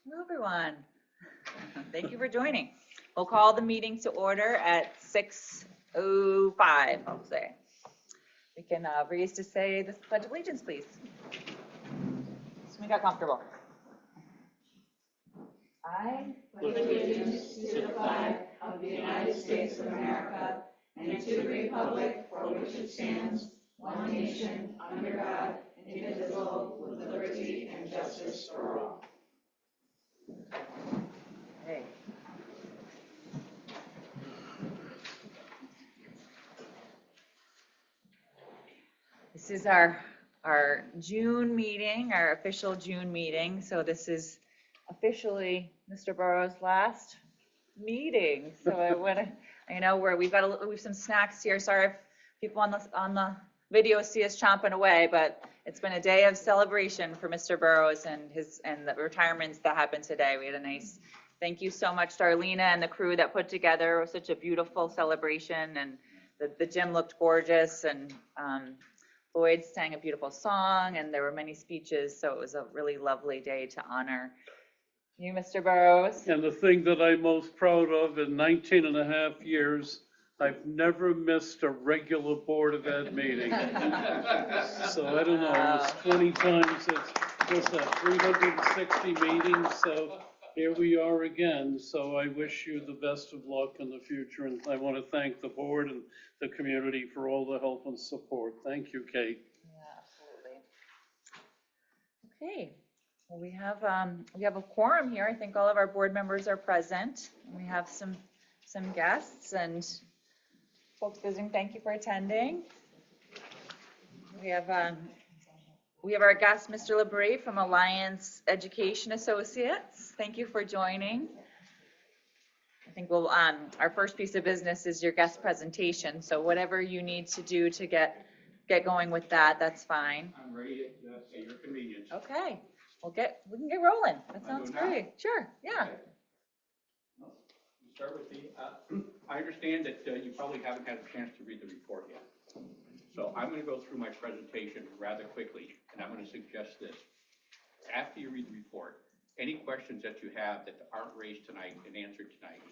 Hello, everyone. Thank you for joining. We'll call the meeting to order at 6:05, I'll say. We can raise to say the Pledge of Allegiance, please. So we got comfortable. I pledge allegiance to the flag of the United States of America and to the republic for which it stands, one nation, under God, indivisible, with liberty and justice for all. Hey. This is our June meeting, our official June meeting. So this is officially Mr. Burrow's last meeting. So I know we've some snacks here. Sorry if people on the video see us chomping away, but it's been a day of celebration for Mr. Burrows and the retirements that happened today. We had a nice thank you so much to Arlena and the crew that put together such a beautiful celebration, and the gym looked gorgeous, and Lloyd sang a beautiful song, and there were many speeches, so it was a really lovely day to honor you, Mr. Burrows. And the thing that I'm most proud of, in 19 and a half years, I've never missed a regular Board of Ed meeting. So I don't know, it's 20 times, what's that, 360 meetings, so here we are again. So I wish you the best of luck in the future, and I want to thank the board and the community for all the help and support. Thank you, Kate. Yeah, absolutely. Okay. Well, we have a quorum here. I think all of our board members are present. We have some guests and folks visiting. Thank you for attending. We have our guest, Mr. LeBray from Alliance Education Associates. Thank you for joining. I think our first piece of business is your guest presentation. So whatever you need to do to get going with that, that's fine. I'm ready at your convenience. Okay. We can get rolling. That sounds great. Sure, yeah. Okay. Well, start with I understand that you probably haven't had a chance to read the report yet. So I'm going to go through my presentation rather quickly, and I'm going to suggest this. After you read the report, any questions that you have that aren't raised tonight and answered tonight,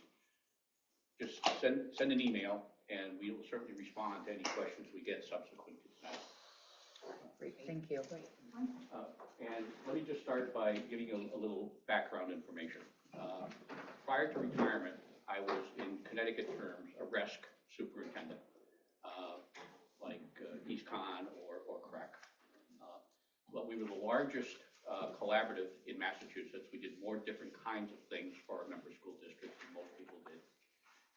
just send an email, and we will certainly respond to any questions we get subsequent to tonight. Great, thank you. And let me just start by giving you a little background information. Prior to retirement, I was in Connecticut terms a RESC superintendent, like East Con or CREC. But we were the largest collaborative in Massachusetts. We did more different kinds of things for our member school districts than most people did.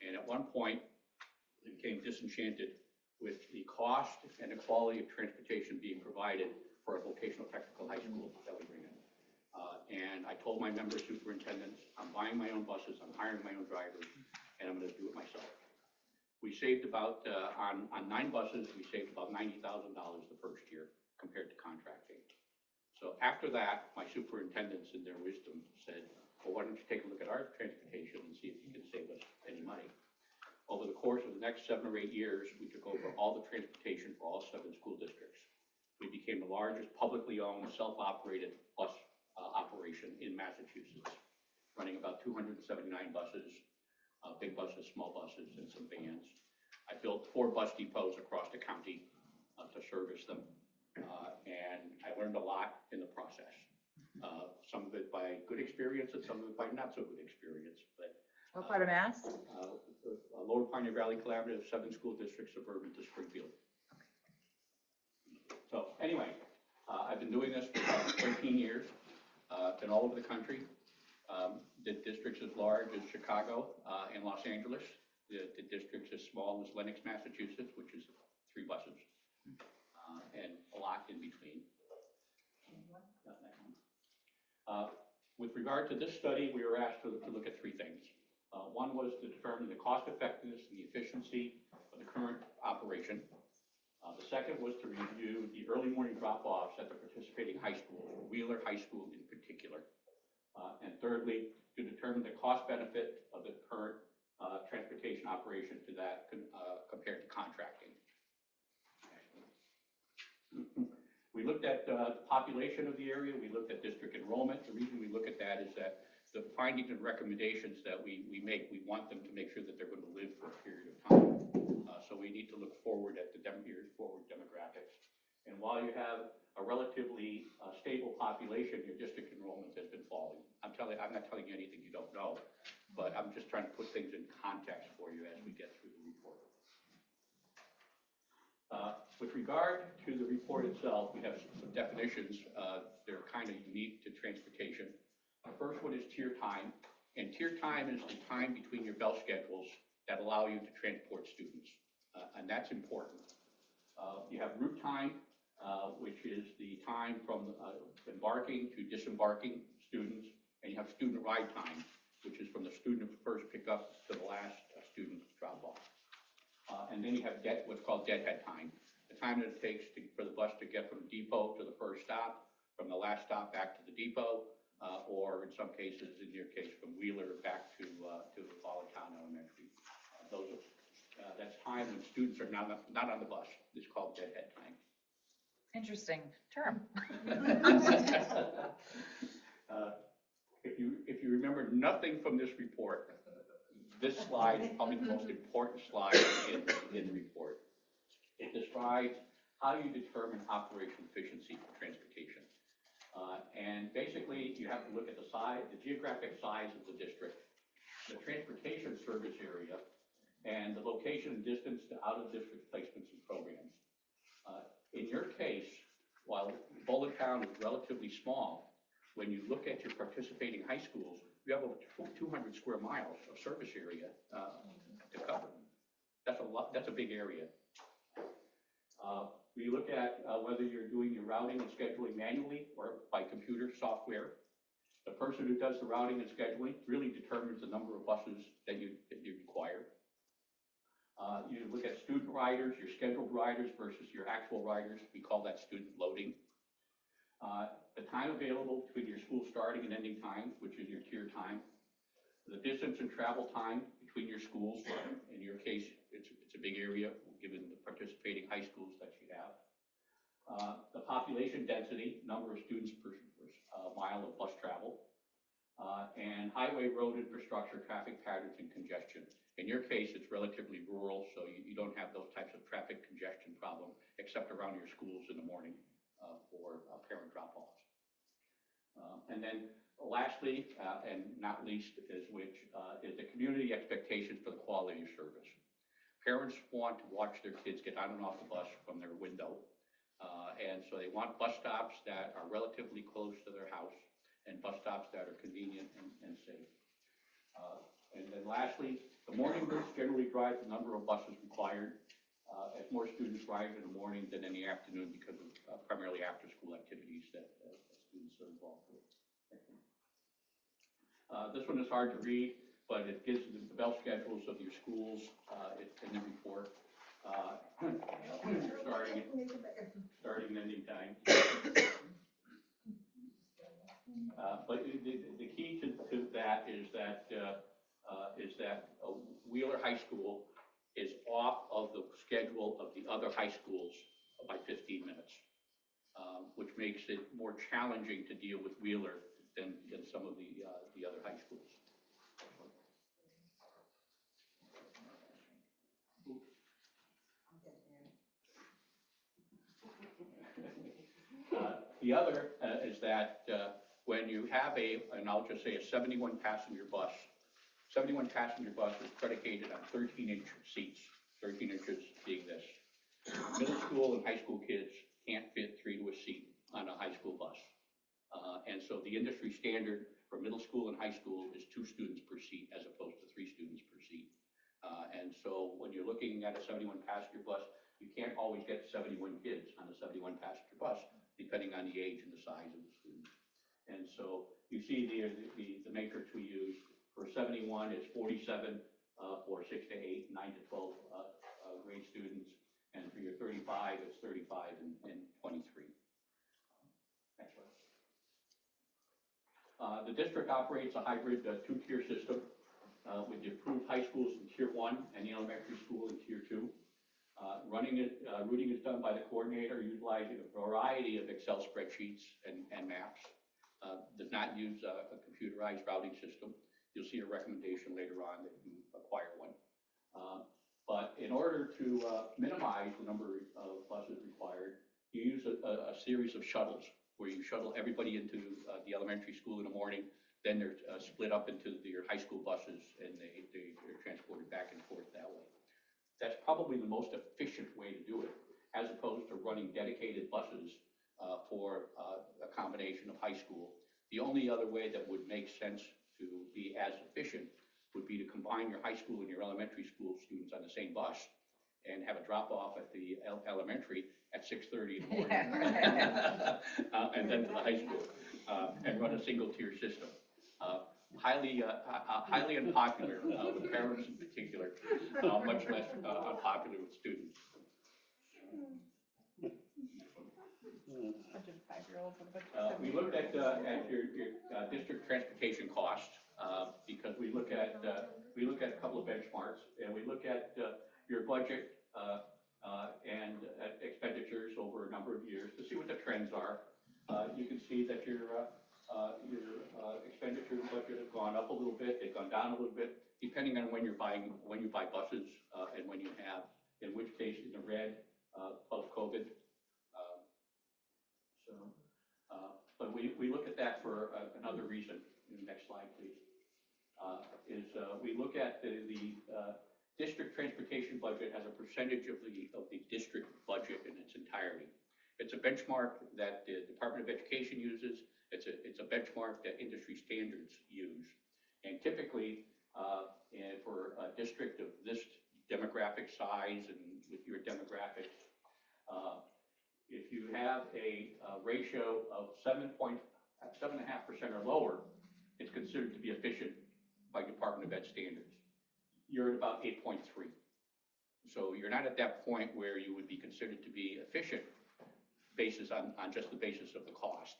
And at one point, we became disenchanted with the cost and the quality of transportation being provided for a vocational technical high school that we bring in. And I told my member superintendents, I'm buying my own buses, I'm hiring my own drivers, and I'm going to do it myself. We saved about, on 9 buses, we saved about $90,000 the first year compared to contracting. So after that, my superintendents in their wisdom said, well, why don't you take a look at our transportation and see if you can save us any money. Over the course of the next 7 or 8 years, we took over all the transportation for all 7 school districts. We became the largest publicly owned, self-operated bus operation in Massachusetts, running about 279 buses, big buses, small buses, and some vans. I built 4 bus depots across the county to service them, and I learned a lot in the process. Some of it by good experience and some of it by not so good experience. But What part of Mass? Lower Pioneer Valley Collaborative, 7 school districts, suburban to Springfield. So anyway, I've been doing this for about 13 years. Been all over the country. Did districts as large as Chicago and Los Angeles. Did districts as small as Lenox, Massachusetts, which is 3 buses, and a lot in between. With regard to this study, we were asked to look at 3 things. One was to determine the cost effectiveness and the efficiency of the current operation. The second was to review the early morning drop-offs at the participating high schools, Wheeler High School in particular. And thirdly, to determine the cost benefit of the current transportation operation to that compared to contracting. We looked at the population of the area, we looked at district enrollment. The reason we look at that is that the findings and recommendations that we make, we want them to make sure that they're going to live for a period of time. So we need to look forward at the forward demographics. And while you have a relatively stable population, your district enrollment has been falling. I'm not telling you anything you don't know, but I'm just trying to put things in context for you as we get through the report. With regard to the report itself, we have some definitions. They're kind of unique to transportation. The first one is tier time, and tier time is the time between your bell schedules that allow you to transport students, and that's important. You have route time, which is the time from embarking to disembarking students, and you have student ride time, which is from the student first pickup to the last student drop off. And then you have what's called deadhead time, the time that it takes for the bus to get from the depot to the first stop, from the last stop back to the depot, or in some cases, in your case, from Wheeler back to Voluntown Elementary. That's time when students are not on the bus. It's called deadhead time. Interesting term. If you remember nothing from this report, this slide is probably the most important slide in the report. It describes how you determine operational efficiency for transportation. And basically, you have to look at the geographic size of the district, the transportation service area, and the location and distance to out-of-district placements and programs. In your case, while Voluntown is relatively small, when you look at your participating high schools, you have over 200 square miles of service area to cover. That's a lot. That's a big area. We look at whether you're doing your routing and scheduling manually or by computer software. The person who does the routing and scheduling really determines the number of buses that you require. You look at student riders, your scheduled riders versus your actual riders. We call that student loading. The time available between your school starting and ending times, which is your tier time. The distance and travel time between your schools. In your case, it's a big area given the participating high schools that you have. The population density, number of students per mile of bus travel. And highway road infrastructure, traffic patterns, and congestion. In your case, it's relatively rural, so you don't have those types of traffic congestion problems, except around your schools in the morning for parent drop-offs. And then lastly, and not least, is the community expectations for the quality of service. Parents want to watch their kids get on and off the bus from their window, and so they want bus stops that are relatively close to their house and bus stops that are convenient and safe. And then lastly, the morning routes generally drive the number of buses required, as more students ride in the morning than in the afternoon because of primarily after-school activities that students are involved with. This one is hard to read, but it gives the bell schedules of your schools. It's in the report, starting and ending time. But the key to that is that Wheeler High School is off of the schedule of the other high schools by 15 minutes, which makes it more challenging to deal with Wheeler than some of the other high schools. The other is that when you have and I'll just say a 71 passenger bus is predicated on 13-inch seats, 13 inches being this. Middle school and high school kids can't fit 3 to a seat on a high school bus. And so the industry standard for middle school and high school is 2 students per seat as opposed to 3 students per seat. And so when you're looking at a 71 passenger bus, you can't always get 71 kids on a 71 passenger bus, depending on the age and the size of the student. And so you see the matrix we use for 71 is 47 for 6 to 8, 9 to 12 grade students, and for your 35, it's 35 and 23. Next one. The district operates a hybrid 2-tier system with the approved high schools in Tier 1 and the elementary school in Tier 2. Routing is done by the coordinator utilizing a variety of Excel spreadsheets and maps. Does not use a computerized routing system. You'll see a recommendation later on that you acquire one. But in order to minimize the number of buses required, you use a series of shuttles where you shuttle everybody into the elementary school in the morning, then they're split up into your high school buses and they're transported back and forth that way. That's probably the most efficient way to do it, as opposed to running dedicated buses for a combination of high school. The only other way that would make sense to be as efficient would be to combine your high school and your elementary school students on the same bus and have a drop-off at the elementary at 6:30 in the morning. And then to the high school, and run a single-tier system. Highly unpopular with parents in particular, much less unpopular with students. We looked at your district transportation cost because we look at a couple of benchmarks, and we look at your budget and expenditures over a number of years to see what the trends are. You can see that your expenditure and budget have gone up a little bit, they've gone down a little bit, depending on when you buy buses and when you have, in which case in the red, post-COVID. But we look at that for another reason. Next slide, please. We look at the district transportation budget as a percentage of the district budget in its entirety. It's a benchmark that the Department of Education uses. It's a benchmark that industry standards use. And typically, for a district of this demographic size and with your demographics, if you have a ratio of 7.5% or lower, it's considered to be efficient by Department of Ed standards. You're at about 8.3. So you're not at that point where you would be considered to be efficient basis on just the basis of the cost.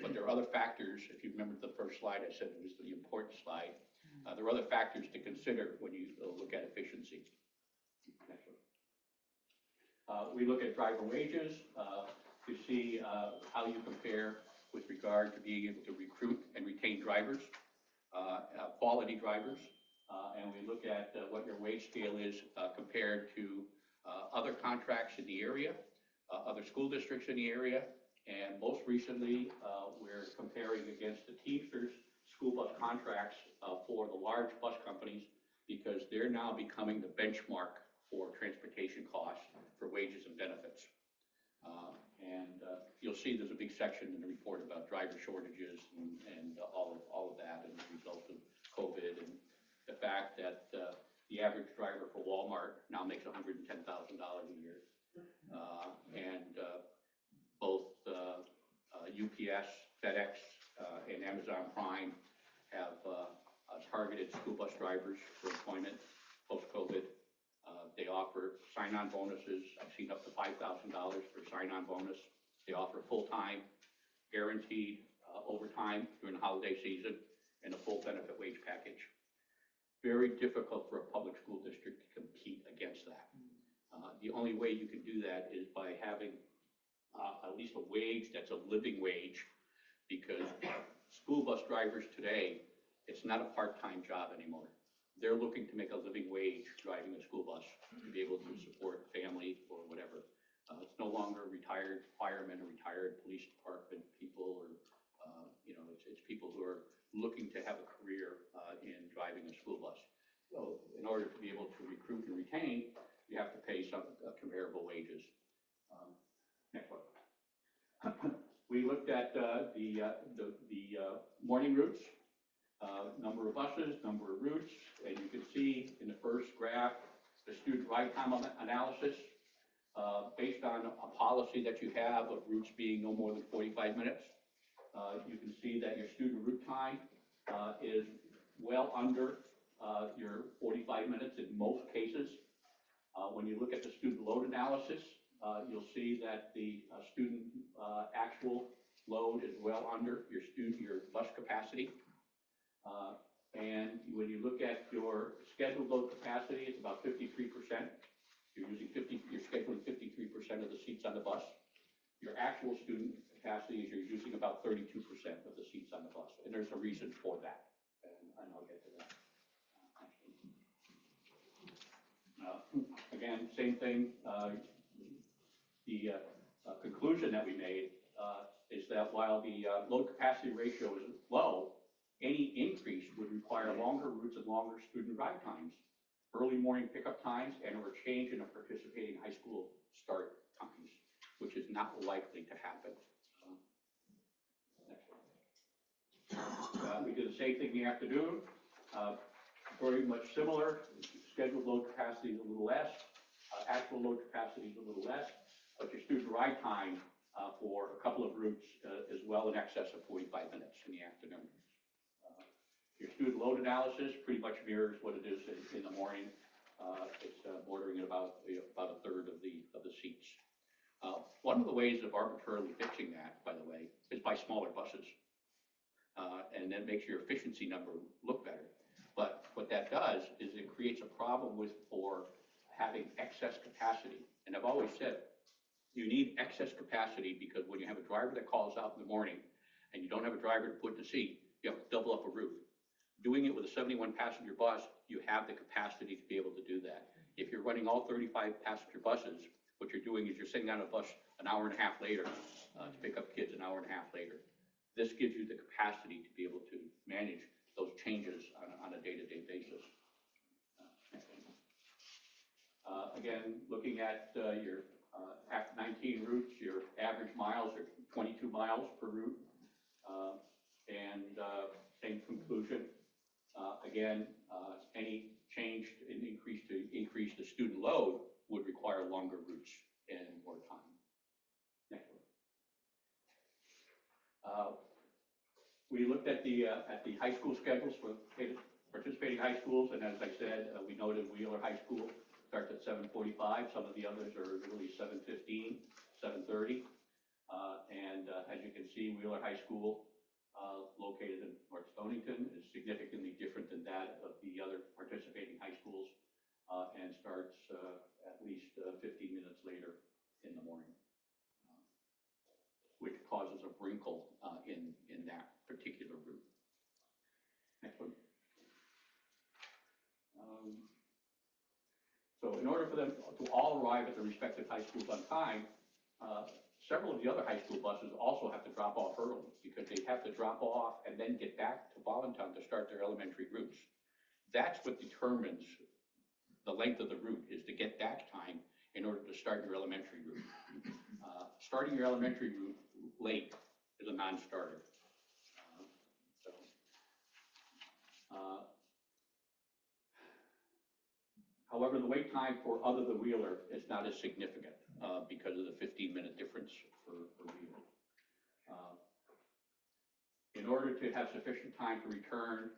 But there are other factors. If you remember the first slide, I said it was the important slide. There are other factors to consider when you look at efficiency. Next one. We look at driver wages to see how you compare with regard to being able to recruit and retain drivers, quality drivers. And we look at what your wage scale is compared to other contracts in the area, other school districts in the area, and most recently, we're comparing against the Teamsters school bus contracts for the large bus companies, because they're now becoming the benchmark for transportation costs for wages and benefits. You'll see there's a big section in the report about driver shortages and all of that, and the result of COVID, and the fact that the average driver for Walmart now makes $110,000 a year. And both UPS, FedEx, and Amazon Prime have targeted school bus drivers for employment post-COVID. They offer sign-on bonuses. I've seen up to $5,000 for a sign-on bonus. They offer full-time, guaranteed overtime during the holiday season, and a full benefit wage package. Very difficult for a public school district to compete against that. The only way you can do that is by having at least a wage that's a living wage, because school bus drivers today, it's not a part-time job anymore. They're looking to make a living wage driving a school bus to be able to support family or whatever. It's no longer retired firemen or retired police department people, or it's people who are looking to have a career in driving a school bus. So in order to be able to recruit and retain, you have to pay some comparable wages. Next one. We looked at the morning routes, number of buses, number of routes, and you can see in the first graph the student ride time analysis based on a policy that you have of routes being no more than 45 minutes. You can see that your student route time is well under your 45 minutes in most cases. When you look at the student load analysis, you'll see that the student actual load is well under your bus capacity. And when you look at your scheduled load capacity, it's about 53%. you're scheduling 53% of the seats on the bus. Your actual student capacity is you're using about 32% of the seats on the bus, and there's a reason for that, and I'll get to that. Again, same thing. The conclusion that we made is that while the load capacity ratio is low, any increase would require longer routes and longer student ride times, early morning pickup times, and or change in a participating high school start times, which is not likely to happen. Next one. We did the same thing in the afternoon, very much similar. Scheduled load capacity is a little less, actual load capacity is a little less, but your student ride time for a couple of routes is well in excess of 45 minutes in the afternoon. Your student load analysis pretty much mirrors what it is in the morning. It's bordering at about a third of the seats. One of the ways of arbitrarily fixing that, by the way, is by smaller buses, and that makes your efficiency number look better. But what that does is it creates a problem for having excess capacity. And I've always said, you need excess capacity because when you have a driver that calls out in the morning and you don't have a driver to put in the seat, you have to double up a route. Doing it with a 71 passenger bus, you have the capacity to be able to do that. If you're running all 35 passenger buses, what you're doing is you're sitting on a bus an hour and a half later to pick up kids an hour and a half later. This gives you the capacity to be able to manage those changes on a day-to-day basis. Again, looking at your 19 routes, your average miles are 22 miles per route, and same conclusion. Again, any change in increase the student load would require longer routes and more time. Next one. We looked at the high school schedules for participating high schools, and as I said, we noted Wheeler High School starts at 7:45. Some of the others are really 7:15, 7:30, and as you can see, Wheeler High School, located in North Stonington, is significantly different than that of the other participating high schools, and starts at least 15 minutes later in the morning, which causes a wrinkle in that particular route. Next one. So in order for them to all arrive at their respective high schools on time, several of the other high school buses also have to drop off early because they have to drop off and then get back to Voluntown to start their elementary routes. That's what determines the length of the route, is to get back time in order to start your elementary route. Starting your elementary route late is a non-starter. However, the wait time for other than Wheeler is not as significant because of the 15-minute difference for Wheeler. In order to have sufficient time to return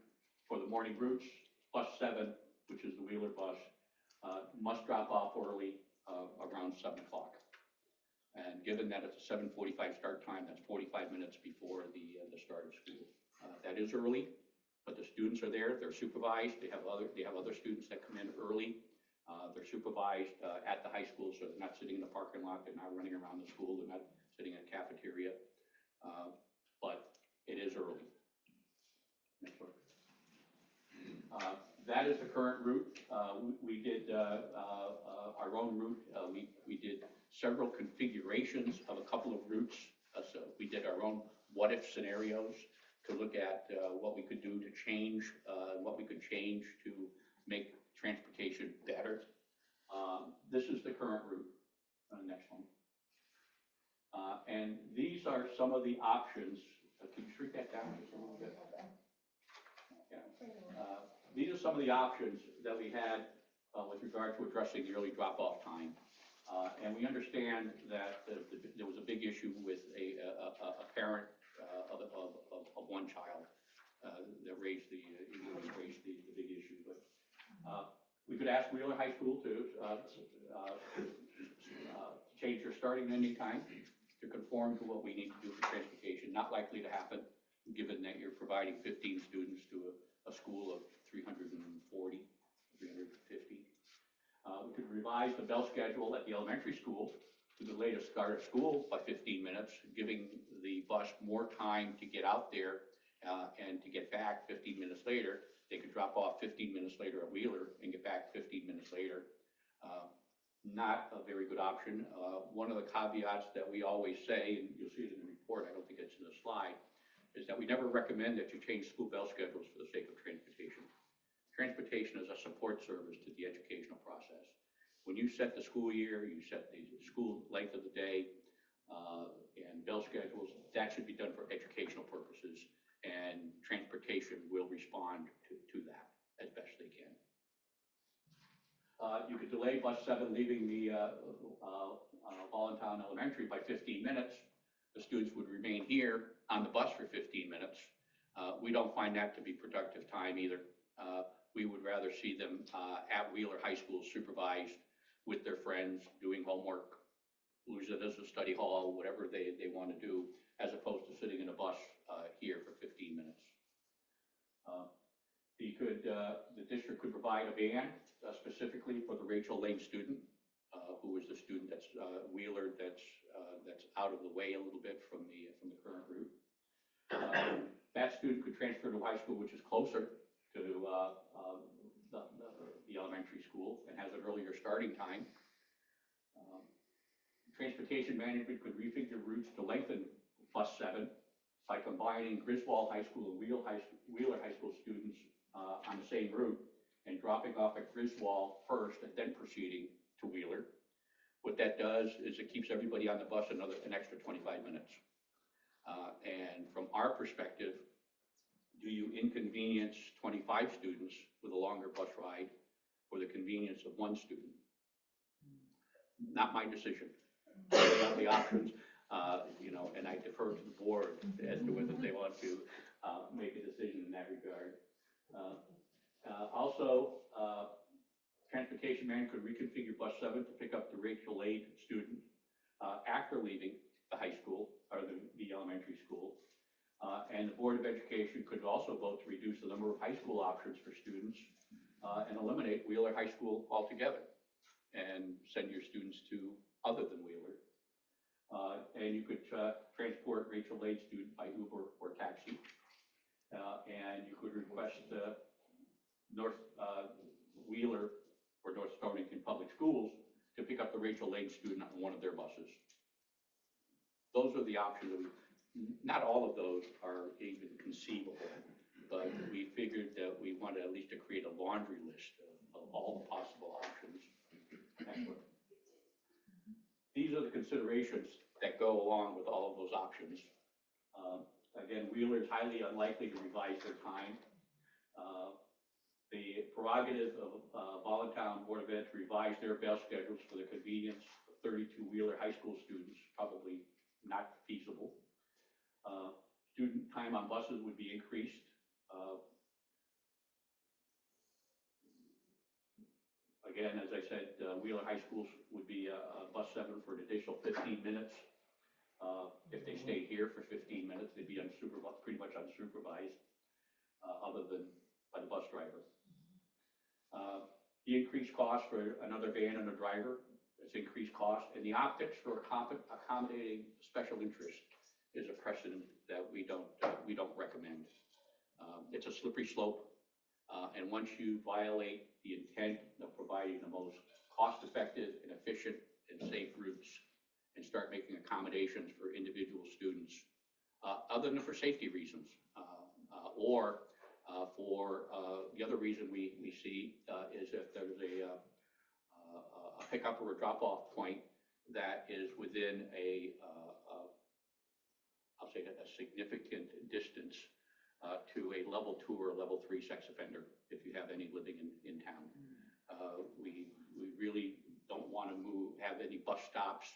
for the morning routes, bus 7, which is the Wheeler bus, must drop off early around 7 o'clock. And given that it's a 7:45 start time, that's 45 minutes before the start of school. That is early, but the students are there. They're supervised. They have other students that come in early. They're supervised at the high school, so they're not sitting in the parking lot. They're not running around the school. They're not sitting in a cafeteria. But it is early. Next one. That is the current route. We did our own route. We did several configurations of a couple of routes. So we did our own what-if scenarios to look at what we could do to change, what we could change to make transportation better. This is the current route. Next one. And these are some of the options. Can you shrink that down just a little bit? Yeah. These are some of the options that we had with regard to addressing the early drop-off time. And we understand that there was a big issue with a parent of one child that raised the big issue. But we could ask Wheeler High School to change their starting and ending time to conform to what we need to do for transportation. Not likely to happen, given that you're providing 15 students to a school of 340, 350. We could revise the bell schedule at the elementary school to the latest start of school by 15 minutes, giving the bus more time to get out there and to get back 15 minutes later. They could drop off 15 minutes later at Wheeler and get back 15 minutes later. Not a very good option. One of the caveats that we always say, and you'll see it in the report, I don't think it's in the slide, is that we never recommend that you change school bell schedules for the sake of transportation. Transportation is a support service to the educational process. When you set the school year, you set the school length of the day, and bell schedules, that should be done for educational purposes, and transportation will respond to that as best they can. You could delay bus 7 leaving the Voluntown Elementary by 15 minutes. The students would remain here on the bus for 15 minutes. We don't find that to be productive time either. We would rather see them at Wheeler High School supervised with their friends, doing homework, use it as a study hall, whatever they want to do, as opposed to sitting in a bus here for 15 minutes. The district could provide a van specifically for the Rachel Lane student, who is the student that's Wheeler, that's out of the way a little bit from the current route. That student could transfer to high school, which is closer to the elementary school and has an earlier starting time. Transportation management could refigure routes to lengthen bus 7 by combining Griswold High School and Wheeler High School students on the same route and dropping off at Griswold first and then proceeding to Wheeler. What that does is it keeps everybody on the bus an extra 25 minutes. And from our perspective, do you inconvenience 25 students with a longer bus ride for the convenience of 1 student? Not my decision. They have the options, and I defer to the board as to whether they want to make a decision in that regard. Also, transportation man could reconfigure bus 7 to pick up the Rachel Lane student after leaving the high school or the elementary school. And the Board of Education could also vote to reduce the number of high school options for students and eliminate Wheeler High School altogether and send your students to other than Wheeler. And you could transport Rachel Lane student by Uber or taxi. And you could request North Wheeler or North Stonington Public Schools to pick up the Rachel Lane student on one of their buses. Those are the options that not all of those are even conceivable, but we figured that we wanted at least to create a laundry list of all the possible options. Excellent. These are the considerations that go along with all of those options. Again, Wheeler is highly unlikely to revise their time. The prerogative of Voluntown Board of Ed to revise their bell schedules for the convenience of 32 Wheeler High School students, probably not feasible. Student time on buses would be increased. Again, as I said, Wheeler High Schools would be bus 7 for an additional 15 minutes. If they stayed here for 15 minutes, they'd be pretty much unsupervised, other than by the bus driver. The increased cost for another van and a driver, it's increased cost, and the optics for accommodating special interest is a precedent that we don't recommend. It's a slippery slope, and once you violate the intent of providing the most cost-effective and efficient and safe routes, and start making accommodations for individual students, other than for safety reasons, or for the other reason we see is if there's a pickup or a drop-off point that is within I'll say a significant distance to a level 2 or level 3 sex offender, if you have any living in town. We really don't want to have any bus stops,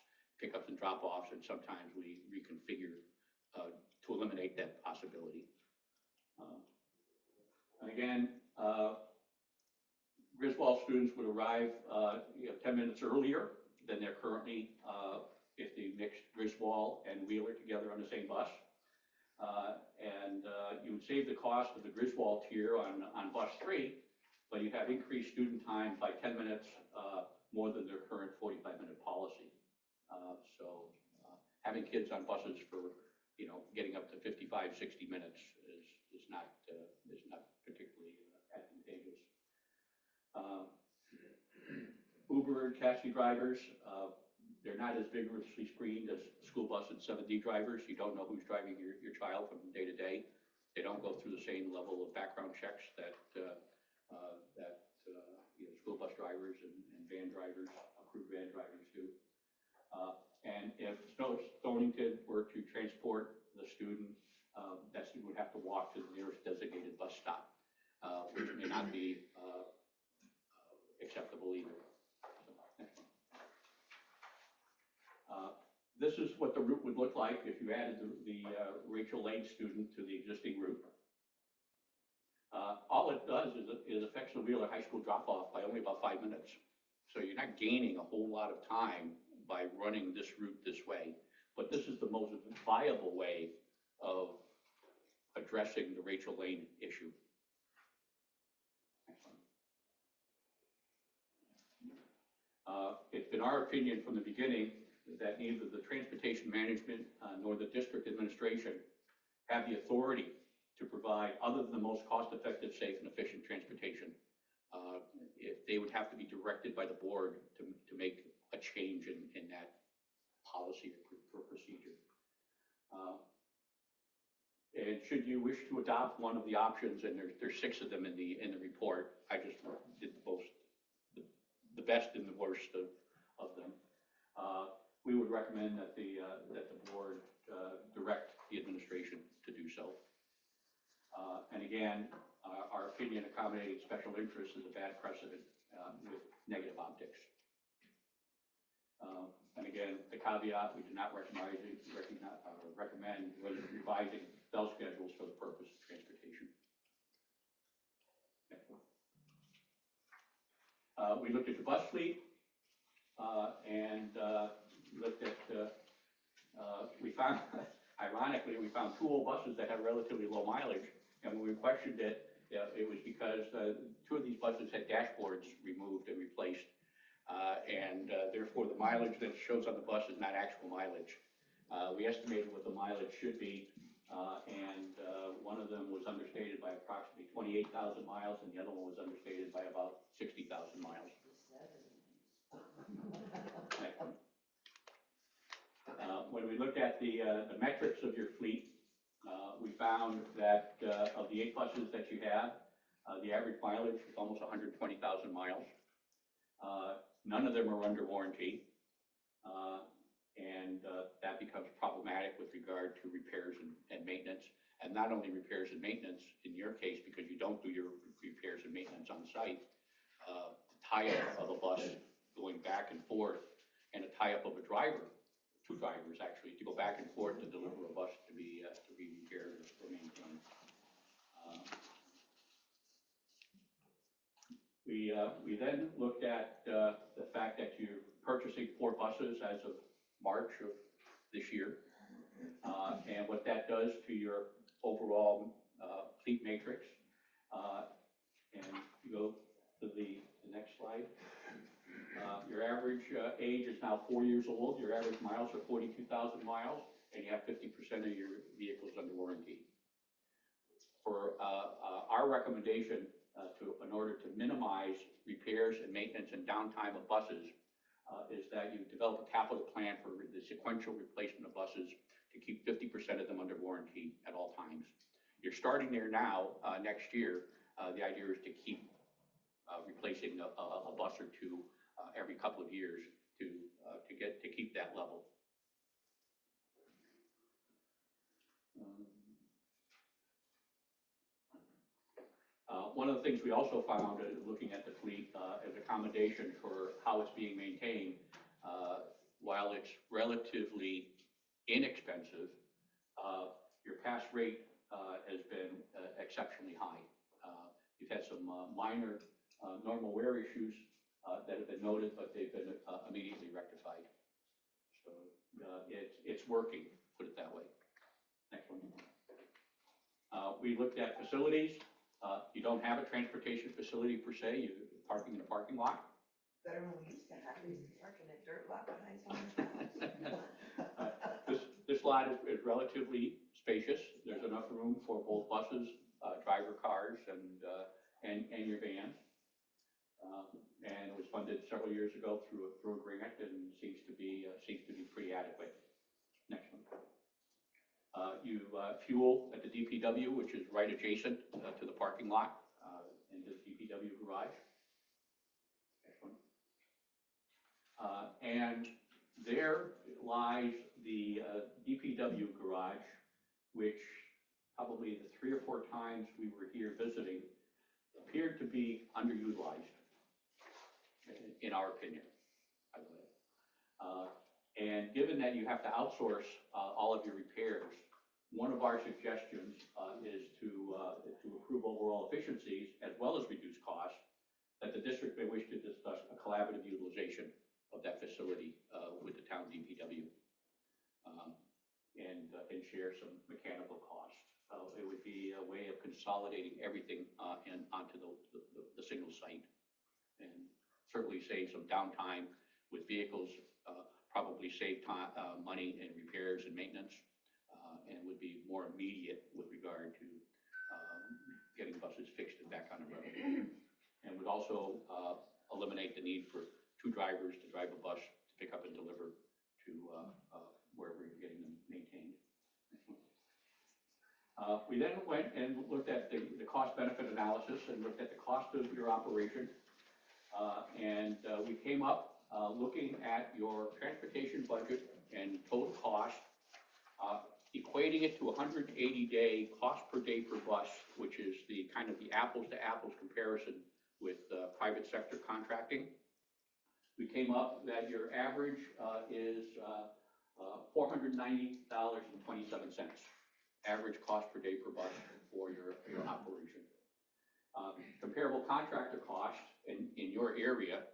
pickups and drop-offs, and sometimes we reconfigure to eliminate that possibility. And again, Griswold students would arrive 10 minutes earlier than they're currently if they mixed Griswold and Wheeler together on the same bus. And you would save the cost of the Griswold tier on bus 3, but you have increased student time by 10 minutes more than their current 45-minute policy. Having kids on buses for, getting up to 55, 60 minutes is not particularly advantageous. Uber and taxi drivers, they're not as vigorously screened as school bus and 7D drivers. You don't know who's driving your child from day to day. They don't go through the same level of background checks that school bus drivers and van drivers, approved van drivers do. And if Stonington were to transport the student, that student would have to walk to the nearest designated bus stop, which may not be acceptable either. This is what the route would look like if you added the Rachel Lane student to the existing route. All it does is it affects the Wheeler High School drop-off by only about 5 minutes. So you're not gaining a whole lot of time by running this route this way. But this is the most viable way of addressing the Rachel Lane issue. It's been our opinion from the beginning that neither the transportation management nor the district administration have the authority to provide other than the most cost-effective, safe, and efficient transportation. If they would have to be directed by the board to make a change in that policy or procedure. And should you wish to adopt one of the options, and there's 6 of them in the report, I just did the best and the worst of them. We would recommend that the board direct the administration to do so. And again, our opinion, accommodating special interests is a bad precedent with negative optics. And again, the caveat, we do not recommend revising bell schedules for the purpose of transportation. We looked at the bus fleet and looked at, we found, ironically, we found 2 old buses that had relatively low mileage. And when we questioned it, it was because 2 of these buses had dashboards removed and replaced. And therefore, the mileage that shows on the bus is not actual mileage. We estimated what the mileage should be, and one of them was understated by approximately 28,000 miles, and the other one was understated by about 60,000 miles. When we looked at the metrics of your fleet, we found that of the 8 buses that you have, the average mileage is almost 120,000 miles. None of them are under warranty, and that becomes problematic with regard to repairs and maintenance. And not only repairs and maintenance, in your case, because you don't do your repairs and maintenance on site, the tie-up of a bus going back and forth, and a tie-up of a driver, 2 drivers actually, to go back and forth to deliver a bus to be repaired or maintained. We then looked at the fact that you're purchasing 4 buses as of March of this year, and what that does to your overall fleet matrix. And you go to the next slide. Your average age is now 4 years old. Your average miles are 42,000 miles, and you have 50% of your vehicles under warranty. For our recommendation, in order to minimize repairs and maintenance and downtime of buses, is that you develop a capital plan for the sequential replacement of buses to keep 50% of them under warranty at all times. You're starting there now. Next year, the idea is to keep replacing a bus or 2 every couple of years to keep that level. One of the things we also found looking at the fleet is accommodation for how it's being maintained. While it's relatively inexpensive, your pass rate has been exceptionally high. You've had some minor normal wear issues that have been noted, but they've been immediately rectified. So it's working, put it that way. Next one. We looked at facilities. You don't have a transportation facility per se, you're parking in a parking lot. Better when we used to have, we used to park in a dirt lot behind someone's house. This lot is relatively spacious. There's enough room for both buses, driver cars, and your vans. And it was funded several years ago through a grant, and seems to be pretty adequate. Next one. You fuel at the DPW, which is right adjacent to the parking lot in the DPW garage. Next one. And there lies the DPW garage, which probably the 3 or 4 times we were here visiting appeared to be underutilized, in our opinion, by the way. And given that you have to outsource all of your repairs, one of our suggestions is to improve overall efficiencies as well as reduce costs, that the district may wish to discuss a collaborative utilization of that facility with the town DPW and share some mechanical costs. It would be a way of consolidating everything onto the single site, and certainly save some downtime with vehicles, probably save time, money in repairs and maintenance, and would be more immediate with regard to getting buses fixed and back on the road. And would also eliminate the need for 2 drivers to drive a bus to pick up and deliver to wherever you're getting them maintained. We then went and looked at the cost-benefit analysis and looked at the cost of your operation. And we came up looking at your transportation budget and total cost, equating it to a 180-day cost per day per bus, which is the kind of the apples-to-apples comparison with private sector contracting. We came up that your average is $490.27, average cost per day per bus for your operation. Comparable contractor cost in your area,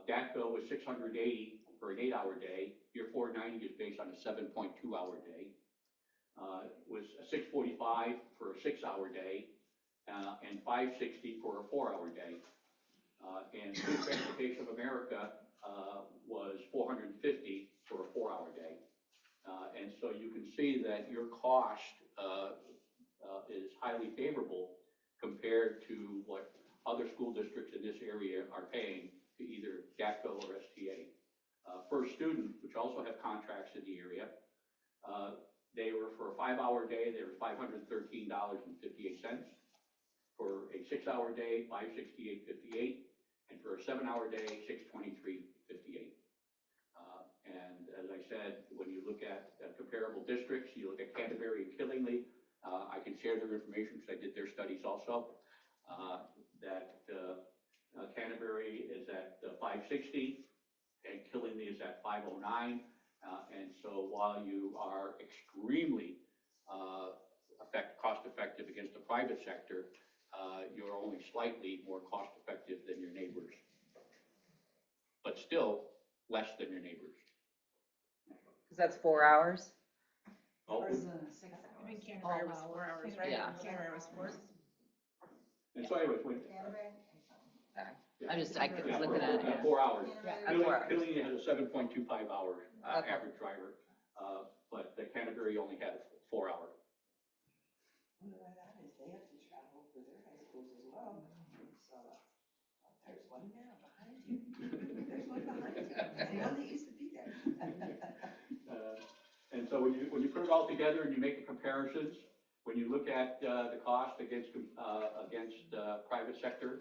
DATCO was $680 for an 8-hour day. Your $490 is based on a 7.2-hour day. Was $645 for a 6-hour day, and $560 for a 4-hour day. And Food Transportation of America was $450 for a 4-hour day. And so you can see that your cost is highly favorable compared to what other school districts in this area are paying to either DATCO or STA. First Student, which also have contracts in the area, they were for a 5-hour day, they were $513.58. For a 6-hour day, $568.58, and for a 7-hour day, $623.58. And as I said, when you look at comparable districts, you look at Canterbury and Killingly. I can share their information because I did their studies also. That Canterbury is at $560, and Killingly is at $509. And so while you are extremely cost effective against the private sector, you're only slightly more cost effective than your neighbors, but still less than your neighbors. Because that's 4 hours. Oh, I think Canterbury was 4 hours, right? Yeah. Canterbury was 4. and so anyways, when, I was looking at it. at 4 hours. Yeah, at 4 hours. Killingly has a 7.25 hour Okay. average driver, but the Canterbury only had a 4 hour. Wonder why that is, they have to travel for their high schools as well, so, there's one now behind you. There's one behind you, the one that used to be there. And so when you put it all together and you make the comparisons, when you look at the cost against private sector,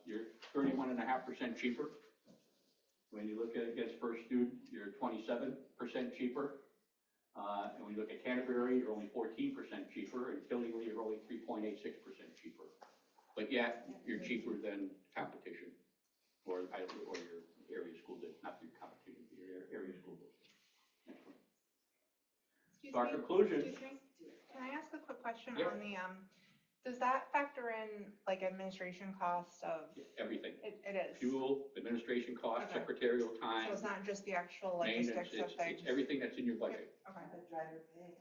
you're 31.5% cheaper. When you look at against First Student, you're 27% cheaper. And when you look at Canterbury, you're only 14% cheaper, and Killingly, you're only 3.86% cheaper. But yet, you're cheaper than competition, or your area school district, not your competition, your area school district. Next one. So our conclusion. Excuse me, can I ask a quick question Yeah. on the, does that factor in like administration costs of? Everything. It is. Fuel, administration costs, Okay. secretarial time, So it's not just the actual maintenance, logistics of things? it's everything that's in your budget. Okay. The driver pay,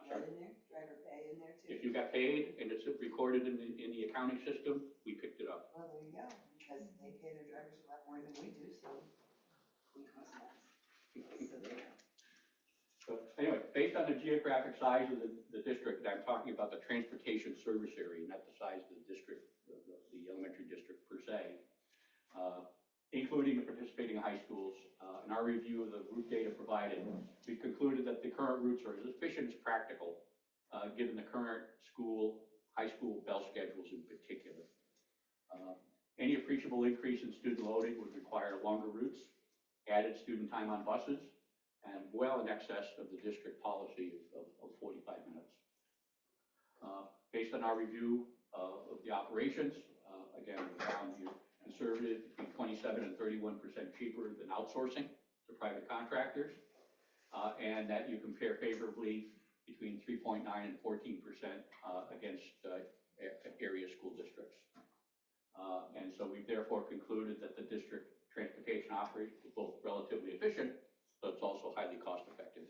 I'm that sorry. in there, driver pay in there too? Yes, if you got paid and it's recorded in the accounting system, we picked it up. Well, there you go, because they pay their drivers a lot more than we do, so we cost less. So there. So anyway, based on the geographic size of the district, and I'm talking about the transportation service area, not the size of the district, the elementary district per se, including the participating high schools. In our review of the route data provided, we concluded that the current routes are as efficient as practical, given the current high school bell schedules in particular. Any appreciable increase in student loading would require longer routes, added student time on buses, and well in excess of the district policy of 45 minutes. Based on our review of the operations, again, we found you conservative between 27 and 31% cheaper than outsourcing to private contractors, and that you compare favorably between 3.9 and 14% against area school districts. And so we've therefore concluded that the district transportation operation is both relatively efficient, but it's also highly cost effective.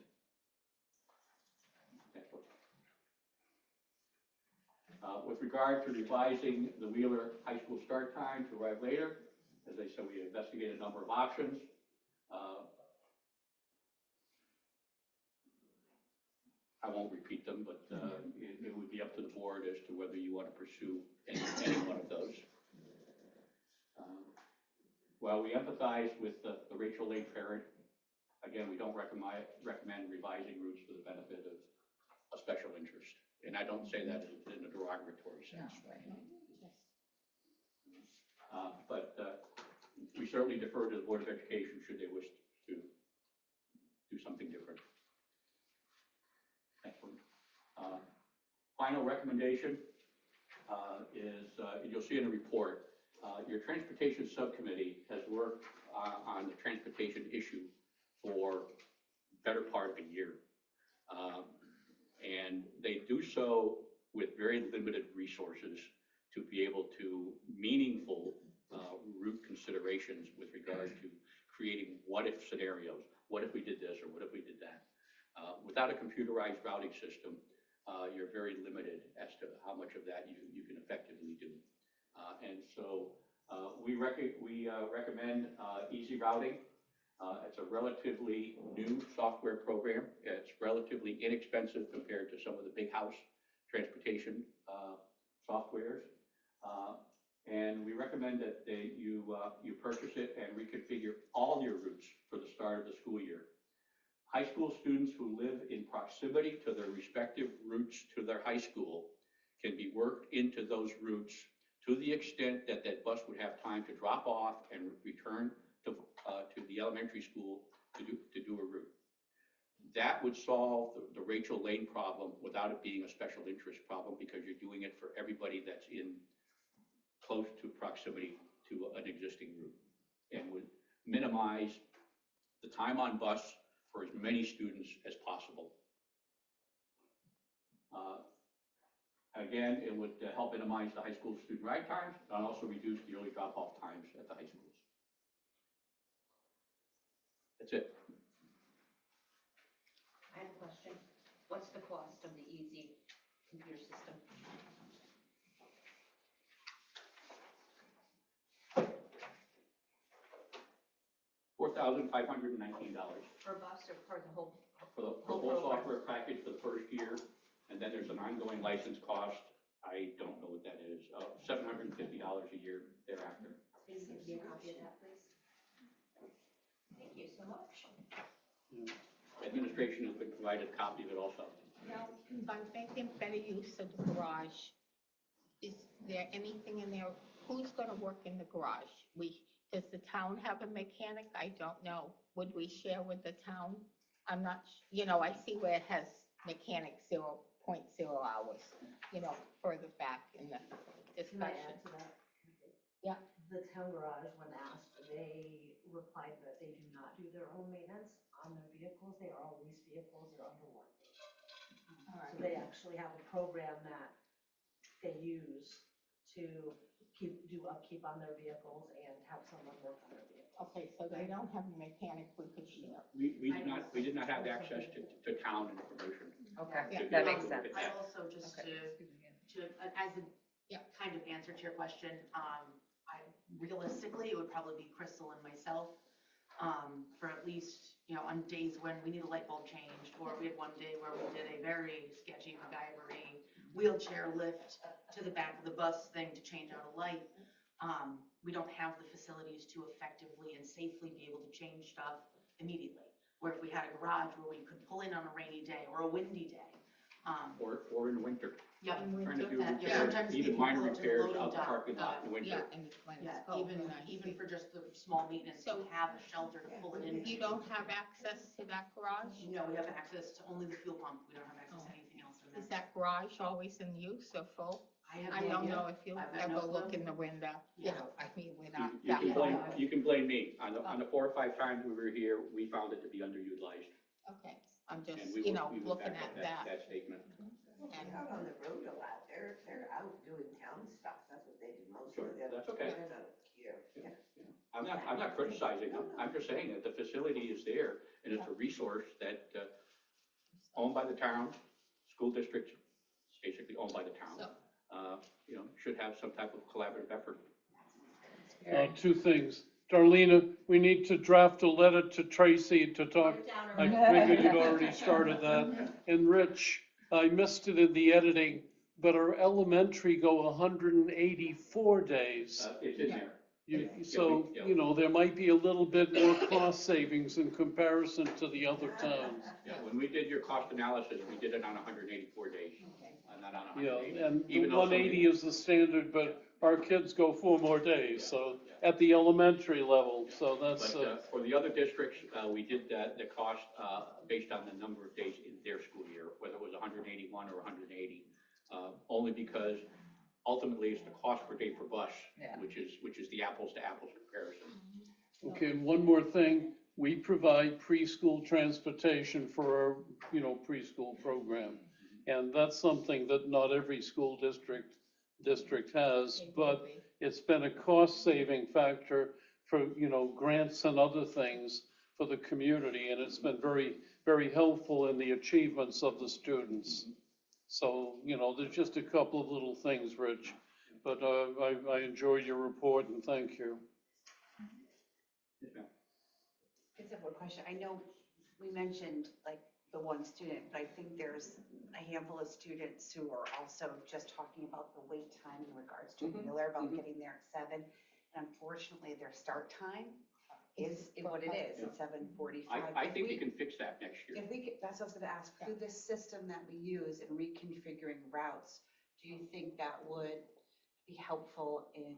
Next one. With regard to revising the Wheeler High School start time to arrive later, as I said, we investigated a number of options. I won't repeat them, but it would be up to the board as to whether you want to pursue any one of those. While we empathize with the Rachel Lane parent, again, we don't recommend revising routes for the benefit of a special interest. And I don't say that in a derogatory sense. But we certainly defer to the Board of Education should they wish to do something different. Next one. Final recommendation is, you'll see in the report, your transportation subcommittee has worked on the transportation issue for better part of a year. And they do so with very limited resources to be able to meaningful route considerations with regard to creating what-if scenarios. What if we did this or what if we did that? Without a computerized routing system, you're very limited as to how much of that you can effectively do. And so we recommend easy routing. It's a relatively new software program. It's relatively inexpensive compared to some of the big house transportation softwares. And we recommend that you purchase it and reconfigure all your routes for the start of the school year. High school students who live in proximity to their respective routes to their high school can be worked into those routes to the extent that that bus would have time to drop off and return to the elementary school to do a route. That would solve the Rachel Lane problem without it being a special interest problem, because you're doing it for everybody that's in close to proximity to an existing route, and would minimize the time on bus for as many students as possible. Again, it would help minimize the high school student ride times and also reduce the early drop-off times at the high schools. That's it. I have a question. What's the cost of the easy computer system? $4,519 Per bus or for the whole? for the whole software package for the first year, and then there's an ongoing license cost. I don't know what that is. $750 a year thereafter. Please give me a copy of that, please. Thank you so much. Administration has been provided a copy of it also. Now, by making better use of the garage, is there anything in there? Who's gonna work in the garage? Does the town have a mechanic? I don't know. Would we share with the town? I'm not, I see where it has mechanic 0.0 hours, further back in the Can I discussion. add to that? Yeah. The town garage, when asked, they replied that they do not do their own maintenance on their vehicles. They are all leased vehicles, they're under warranty. So they actually have a program that they use to do upkeep on their vehicles and have someone work on their vehicles. Okay, so they don't have a mechanic we could share. We did not have access to town information. Okay, Yeah. that makes sense. I also, just as a Yeah. kind of answer to your question, realistically, it would probably be Crystal and myself, for at least, on days when we need a light bulb changed, or we had one day where we did a very sketchy MacGyver-y wheelchair lift to the back of the bus thing to change out a light. We don't have the facilities to effectively and safely be able to change stuff immediately. Where if we had a garage where we could pull in on a rainy day or a windy day, Or in winter. yeah, In Trying to winter, do that, repairs, sometimes even people minor pull up to the repairs loading out the dock, parking lot in winter. Yeah, and when yeah, it's cold. even for just the small maintenance, to So- have a shelter to pull it in. You don't have access to that garage? No, we have access to only the fuel pump, we don't have access to anything else in Is there. that garage always in use or full? I have I no don't idea. know if you I've got no ever look clue. in the window. Yeah. I mean, we're not You that can far. blame, you can blame me. On the 4 or 5 times we were here, we found it to be underutilized. Okay, I'm just, And we will looking back up at that. that statement. And- They're out on the road a lot, they're out doing town stuff, that's what they do most Sure, of the other. that's okay. They're not here, yeah. I'm not criticizing them. I'm just saying that the facility is there and it's a resource that, owned by the town, school district, basically owned by the town. So- Should have some type of collaborative effort. 2 things. Darlena, we need to draft a letter to Tracy to talk. I figured you'd already started that. And Rich, I missed it in the editing, but our elementary go 184 days. It's in there. So, there might be a little bit more cost savings in comparison to the other towns. Yeah, when we did your cost analysis, we did it on 184 days, not on 180. Yeah, and the Even though 180 is the standard, but our kids go 4 more days, so at the elementary level, so that's, But for the other districts, we did the cost based on the number of days in their school year, whether it was 181 or 180, only because ultimately it's the cost per day per bus, Yeah. which is the apples to apples comparison. okay, and one more thing, we provide preschool transportation for our, preschool program. And that's something that not every school district has, but it's been a cost-saving factor for, grants and other things for the community, and it's been very, very helpful in the achievements of the students. So, there's just a couple of little things, Rich, but I enjoyed your report and thank you. I just have one question. I know we mentioned like the one student, but I think there's a handful of students who are also just talking about the wait time in regards to Wheeler, about getting there at 7. And unfortunately, their start time is what it is, it's 7:45. I think we can fix that next year. If we could, that's what I was gonna ask, through this system that we use in reconfiguring routes, do you think that would be helpful in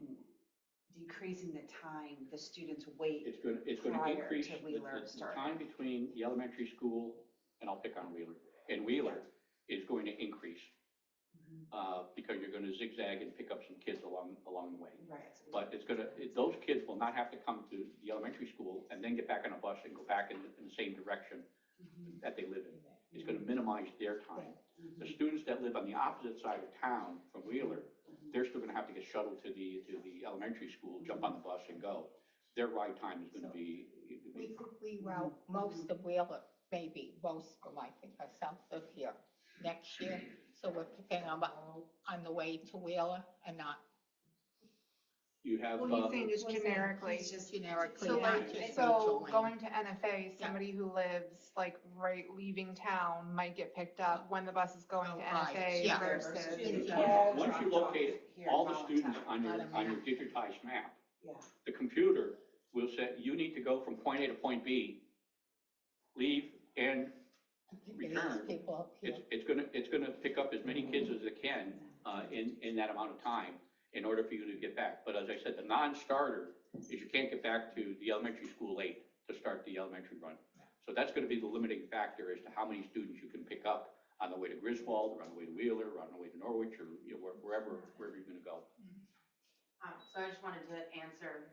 decreasing the time the students wait? It's going to prior increase to Wheeler the starting. time between the elementary school, and I'll pick on Wheeler, and Wheeler is going to increase. Because you're going to zigzag and pick up some kids along the way. Right. But those kids will not have to come to the elementary school and then get back on a bus and go back in the same direction that they live in. It's going to minimize their time. The students that live on the opposite side of town from Wheeler, they're still going to have to get shuttled to the elementary school, jump on the bus and go. Their ride time is going to be. We route most of Wheeler, maybe most of them, I think, are south of here next year. So we're picking them up on the way to Wheeler and not You have. Well, he's saying just generically. generically. So not like, just so mutual lane. going to NFA, somebody who lives like right leaving town might get picked up when the bus is going to Right, NFA yeah. versus. Once you locate all the students on your digitized map, Yeah. the computer will say, you need to go from point A to point B, leave and return. People up here. It's gonna pick up as many kids as it can, in that amount of time in order for you to get back. But as I said, the non-starter is you can't get back to the elementary school late to start the elementary run. So that's gonna be the limiting factor as to how many students you can pick up on the way to Griswold, or on the way to Wheeler, or on the way to Norwich, or, wherever you're gonna go. So I just wanted to answer,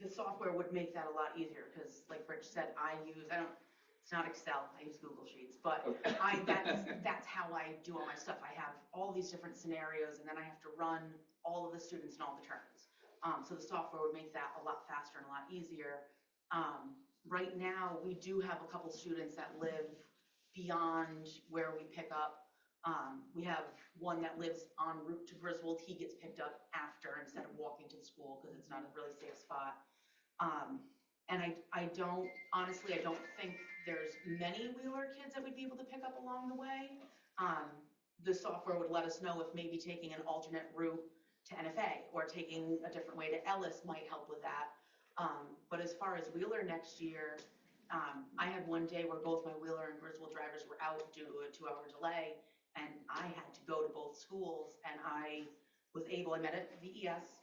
the software would make that a lot easier, because like Rich said, it's not Excel, I use Google Sheets. but that's how I do all my stuff. I have all these different scenarios, and then I have to run all of the students and all the turns. So the software would make that a lot faster and a lot easier. Right now, we do have a couple students that live beyond where we pick up. We have one that lives en route to Griswold. He gets picked up after instead of walking to the school because it's not a really safe spot. And I don't think there's many Wheeler kids that we'd be able to pick up along the way. The software would let us know if maybe taking an alternate route to NFA or taking a different way to Ellis might help with that. But as far as Wheeler next year, I had one day where both my Wheeler and Griswold drivers were out due to a 2-hour delay, and I had to go to both schools, and I met at VES.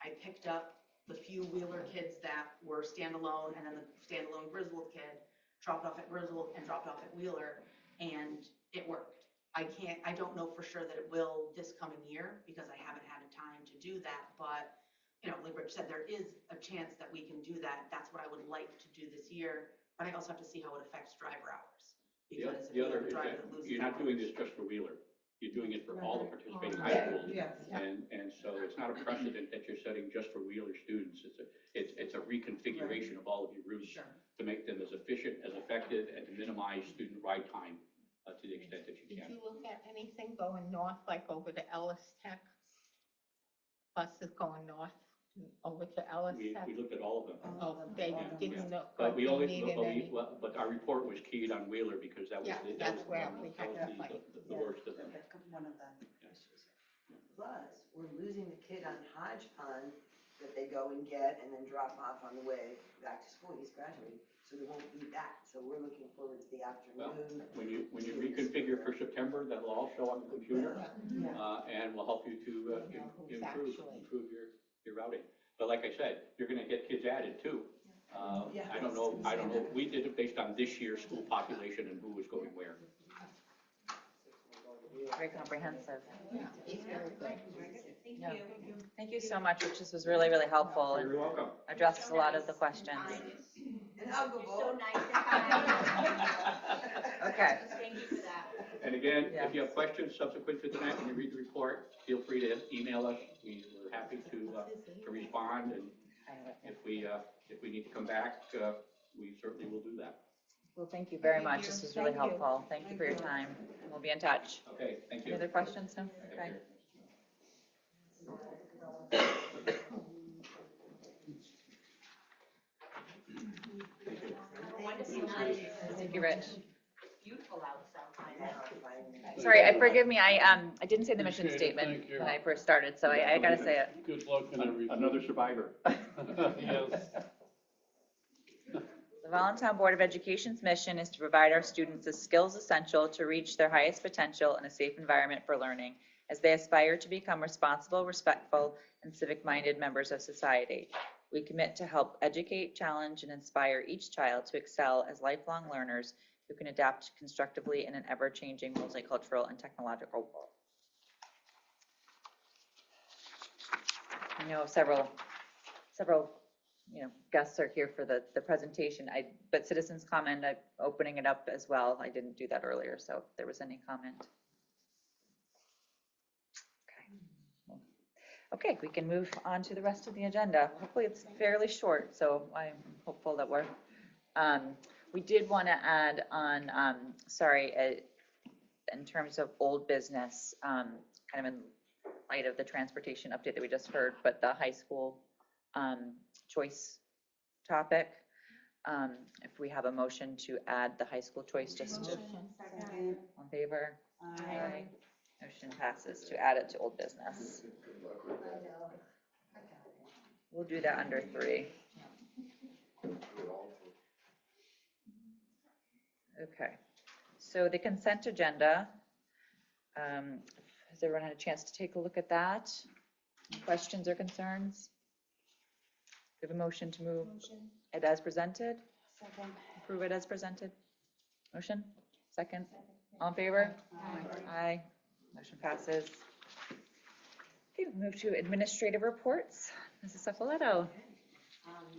I picked up the few Wheeler kids that were standalone, and then the standalone Griswold kid dropped off at Griswold and dropped off at Wheeler, and it worked. I don't know for sure that it will this coming year because I haven't had time to do that, but like Rich said, there is a chance that we can do that. That's what I would like to do this year, but I also have to see how it affects driver hours. Because if The other a is driver that that loses you're not hours- doing this just for Wheeler. You're doing it for all the participating high schools. Yes. And so it's not a precedent that you're setting just for Wheeler students. It's a reconfiguration of all of your routes to make them as efficient, as effective, and to minimize student ride time to the extent that you Did can. you look at anything going north, like over to Ellis Tech? Buses going north over to Ellis Tech? We looked at all of them. Oh, they didn't know, But we they only, needed any. but our report was keyed on Wheeler because that was Yeah, the, that's where we had that to was fight. the worst of them. One of the issues. Plus, we're losing the kid on Hodge Pond that they go and get and then drop off on the way back to school. He's graduating, so we won't need that. So we're looking forward to the Well, afternoon. when you reconfigure for September, that'll all show on the computer, and will help you to improve your routing. But like I said, you're going to get kids added too. I don't know. We did it based on this year's school population and who was going where. Very comprehensive. Yeah, it's very good. Yeah. Thank you so much, Rich. This was really, really helpful and You're welcome. addressed a lot of the questions. And I'll go So vote. nice and kind. Okay. Thank you for that. And again, if you have questions subsequent to tonight when you read the report, feel free to email us. We're happy to respond, and if we need to come back, we certainly will do that. Well, thank you very much. you. This was really Thank you. helpful. Thank you for your time. We'll be in touch. Okay, thank Any you. other questions? No? Take Okay. care. Thank you, Rich. Beautiful outside. Sorry, forgive me. I didn't say the mission Appreciate it. statement Thank you. when I first started, so I gotta say it. Good luck and everything. Another survivor. Yes. The Voluntown Board of Education's mission is to provide our students the skills essential to reach their highest potential in a safe environment for learning as they aspire to become responsible, respectful, and civic-minded members of society. We commit to help educate, challenge, and inspire each child to excel as lifelong learners who can adapt constructively in an ever-changing multicultural and technological world. I know several guests are here for the presentation. But citizens comment, I'm opening it up as well. I didn't do that earlier, so if there was any comment. Okay, we can move on to the rest of the agenda. Hopefully it's fairly short, so I'm hopeful that we did want to add on, in terms of old business, kind of in light of the transportation update that we just heard, but the high school choice topic. If we have a motion to add the high school choice, just to, on favor? Aye. Motion passes to add it to old business. We'll do that under 3. Okay, so the consent agenda, has everyone had a chance to take a look at that? Questions or concerns? We have a motion to move it as presented? Second. Approve it as presented? Motion? Second? All in favor? Aye. Motion passes. Okay, we move to administrative reports. Mrs. Cefaletto.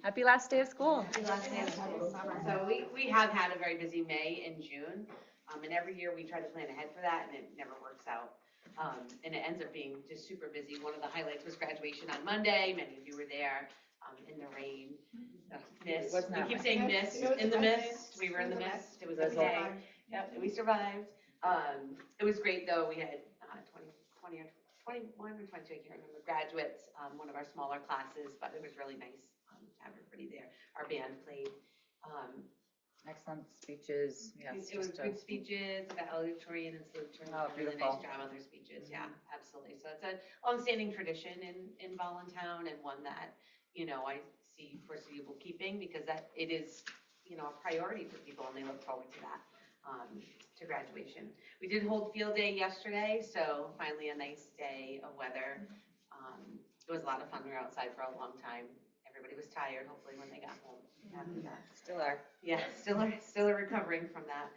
Happy last day of school. So we have had a very busy May and June. And every year we try to plan ahead for that and it never works out. And it ends up being just super busy. One of the highlights was graduation on Monday. Many of you were there, in the rain. Mist. Was not We keep raining. saying mist, in the mist. We were in the mist. It was okay. Yep, we survived. It was great though. We had 21 or 22, I can't remember, graduates, one of our smaller classes, but it was really nice to have everybody there. Our band played. Excellent speeches, yes. It was just good speeches, valedictorian and salutatorian, Oh, really nice beautiful. job on their speeches, yeah, absolutely. So it's a longstanding tradition in Voluntown and one that, I see foreseeable keeping because that it is, a priority for people and they look forward to that, to graduation. We did hold field day yesterday, so finally a nice day of weather. It was a lot of fun. We were outside for a long time. Everybody was tired, hopefully when they got home after that. Still are. Yeah, still are recovering from that.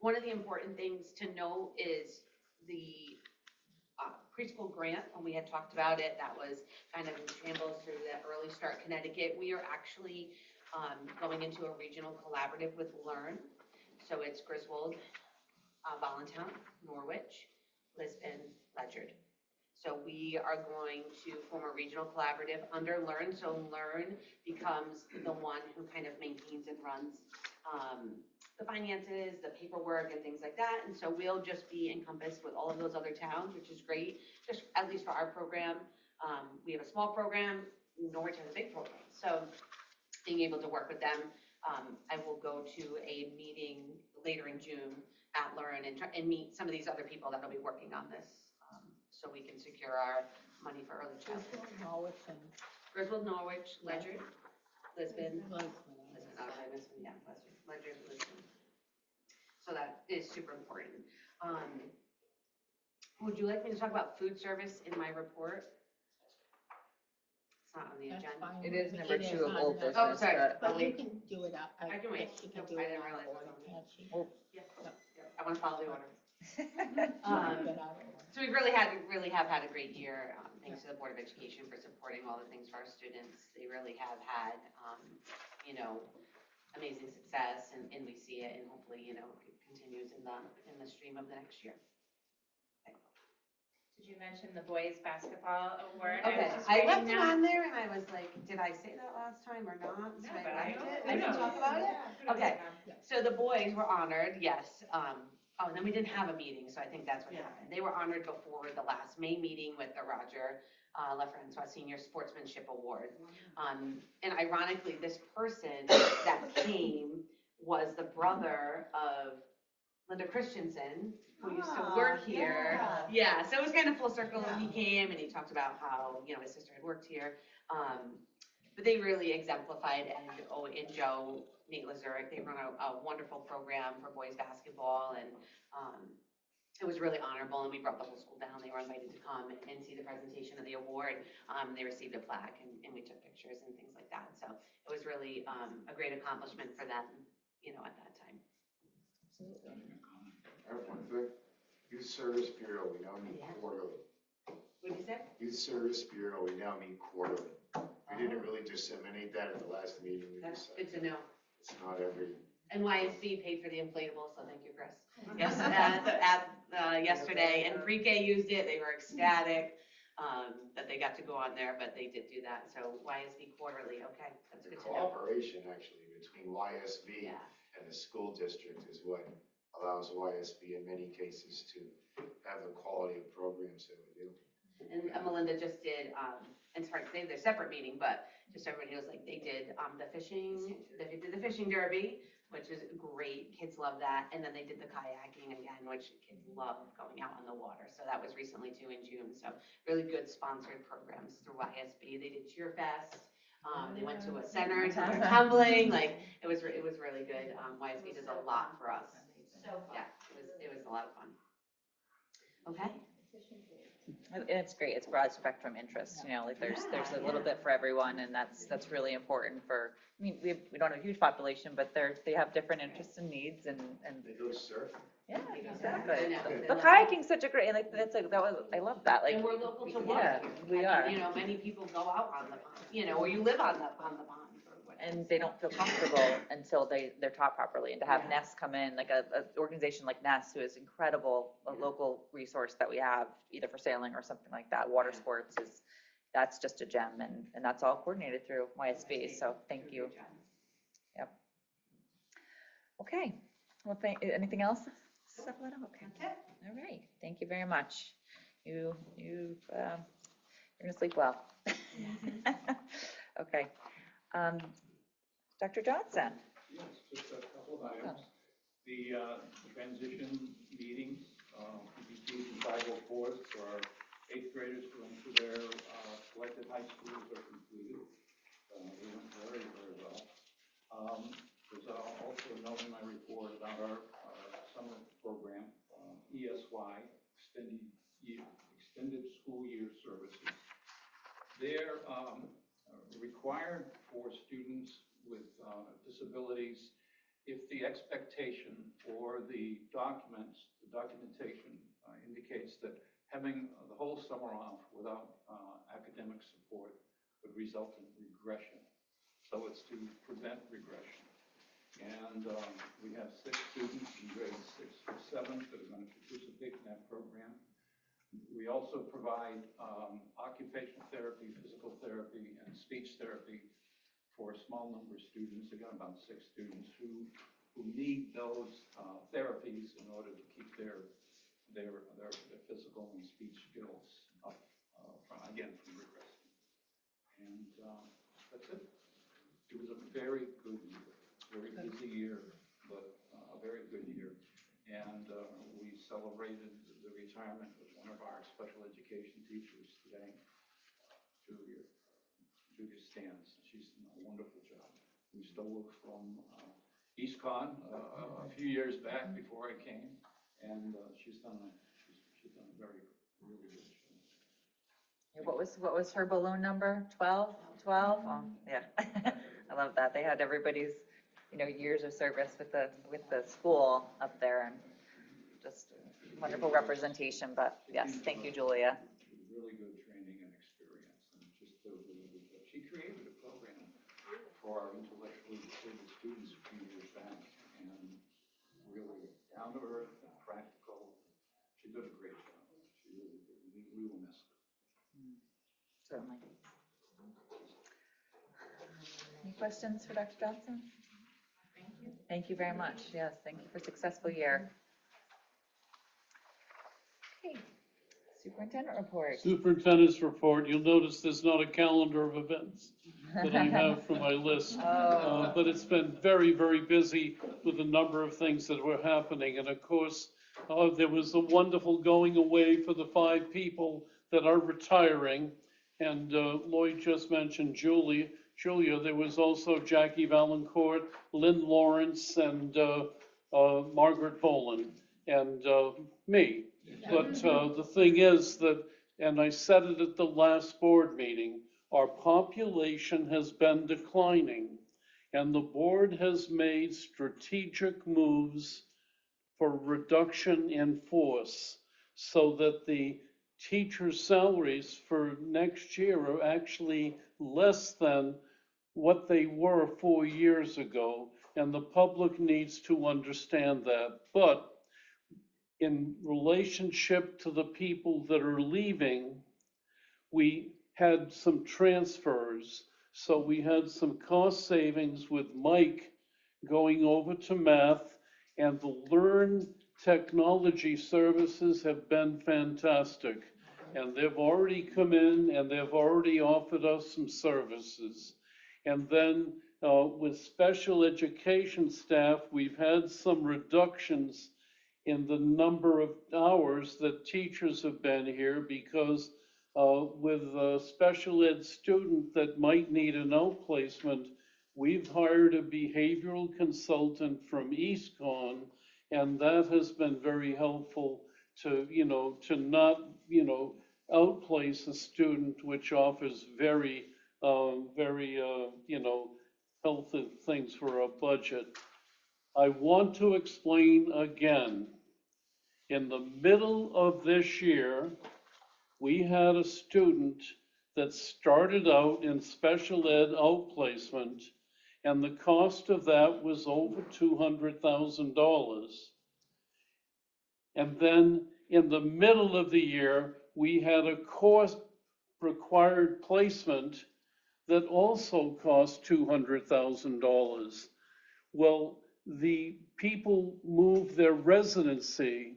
One of the important things to note is the preschool grant. When we had talked about it, that was kind of in shambles through the Early Start Connecticut. We are actually going into a regional collaborative with Learn. So it's Griswold, Voluntown, Norwich, Lisbon, Ledyard. So we are going to form a regional collaborative under Learn. So Learn becomes the one who kind of maintains and runs the finances, the paperwork and things like that. And so we'll just be encompassed with all of those other towns, which is great, just at least for our program. We have a small program, Norwich has a big program. So being able to work with them, I will go to a meeting later in June at Learn and meet some of these other people that will be working on this. So we can secure our money for early childhood. Griswold, Norwich, Ledyard, Lisbon. Ledyard, Lisbon. So that is super important. Would you like me to talk about food service in my report? It's not on the agenda. It is number 2 of old business. Oh, sorry. But you can do it. I can wait. She can Nope, do I it didn't out realize of it was order, on can't she? I want to follow the order. Get out of order. So we really have had a great year. Thanks to the Board of Education for supporting all the things for our students. They really have had, amazing success, and we see it, and hopefully, it continues in the stream of the next year. Did you mention the boys basketball award? Okay, was just I writing left it down- on there, and I was like, did I say that last time or not? No, So but I left it. who I didn't knows? talk about it? Yeah, Okay. who knows? So the boys were honored, yes. And then we didn't have a meeting, so I think that's what happened. They were honored before the last May meeting with the Roger LaFrancois Senior Sportsmanship Award. And ironically, this person that came was the brother of Linda Christensen, who used to work here. Yeah, so it was kind of full circle, and he came and he talked about how, his sister had worked here. But they really exemplified, and Joe, Nate Lazurick, they run a wonderful program for boys basketball, and it was really honorable, and we brought the whole school down. They were invited to come and see the presentation of the award. They received a plaque, and we took pictures and things like that. So it was really a great accomplishment for them, at that time. I have one thing. Youth Service Bureau, we now meet quarterly. What did you say? Youth Service Bureau, we now meet quarterly. We didn't really disseminate that at the last meeting. We That's decided good to know. it's not every, And YSB paid for the inflatable, so thank you, Chris. Yes, yesterday, and pre-K used it. They were ecstatic that they got to go on there, but they did do that. So YSB quarterly, okay, that's the good to know. cooperation actually between YSB Yeah. and the school district is what allows YSB in many cases to have the quality of programs that we do. And Melinda just did, and sorry to say they're separate meeting, but just so everybody knows, like they did they did the fishing derby, which is great. Kids love that. And then they did the kayaking again, which kids love going out on the water. So that was recently too in June. So really good sponsored programs through YSB. They did Cheer Fest. They went to a center to learn tumbling. Like it was really good. YSB does a lot for us. So Yeah, it was a lot of fun. Okay. And it's great. It's broad spectrum interest, like there's a little bit for everyone, and that's really important for, we don't have a huge population, but they have different interests and needs, and They go surfing. yeah, I exactly. know. The kayaking's such a great, and I love that, like, And we're local to yeah, water. we are. Many people go out on the pond, or you live on the pond or and they don't feel comfortable until they're taught properly. And to have Yeah. Nest come in, like a organization like Nest, who is incredible, a local resource that we have, either for sailing or something like that, water sports that's just a gem, and that's all coordinated through YSB, so thank you. Yep. Okay, well, anything else? Sepulveda? Okay. All right, thank you very much. You're gonna sleep well. Okay. Dr. Johnson? Yes, just a couple of items. The transition meetings, PBTs and 504s for our 8th graders going to their selected high schools are completed. They went very, very well. There's also a note in my report about our summer program, ESY, Extended School Year Services. They're required for students with disabilities if the expectation or the documentation indicates that having the whole summer off without academic support would result in regression. So it's to prevent regression. And we have 6 students in grades 6 through 7 that are going to participate in that program. We also provide occupational therapy, physical therapy, and speech therapy for a small number of students, again about 6 students who need those therapies in order to keep their physical and speech skills up, from regressing. And that's it. It was a very good year, very busy year, but a very good year. And we celebrated the retirement of one of our special education teachers today, Julia Stans. She's done a wonderful job. We stole her from EastCon a few years back before I came, and she's done a really good job. What was her balloon number? 12? 12? Oh, yeah. I love that. They had everybody's, years of service with the school up there, and just wonderful representation. But yes, thank you, Julia. Really good training and experience, and just she created a program for our intellectually disabled students a few years back, and really down to earth and practical. She did a great job. She really did. We will miss her. Certainly. Any questions for Dr. Johnson? Thank you. Thank you very much. Yes, thank you for a successful year. Okay, superintendent report. Superintendent's report, you'll notice there's not a calendar of events that I have for my list. Oh. But it's been very, very busy with a number of things that were happening. And of course, there was a wonderful going away for the 5 people that are retiring. And Lloyd just mentioned Julia. There was also Jackie Valancourt, Lynn Lawrence, and Margaret Boland, and me. But the thing is that, and I said it at the last board meeting, our population has been declining, and the board has made strategic moves for reduction in force so that the teachers' salaries for next year are actually less than what they were 4 years ago, and the public needs to understand that. But in relationship to the people that are leaving, we had some transfers. So we had some cost savings with Mike going over to math, and the Learn Technology services have been fantastic. And they've already come in and they've already offered us some services. And then with special education staff, we've had some reductions in the number of hours that teachers have been here, because with a special ed student that might need an outplacement, we've hired a behavioral consultant from EastCon, and that has been very helpful to not, outplace a student, which offers very, healthy things for our budget. I want to explain again, in the middle of this year, we had a student that started out in special ed outplacement, and the cost of that was over $200,000. And then in the middle of the year, we had a course required placement that also cost $200,000. Well, the people moved their residency.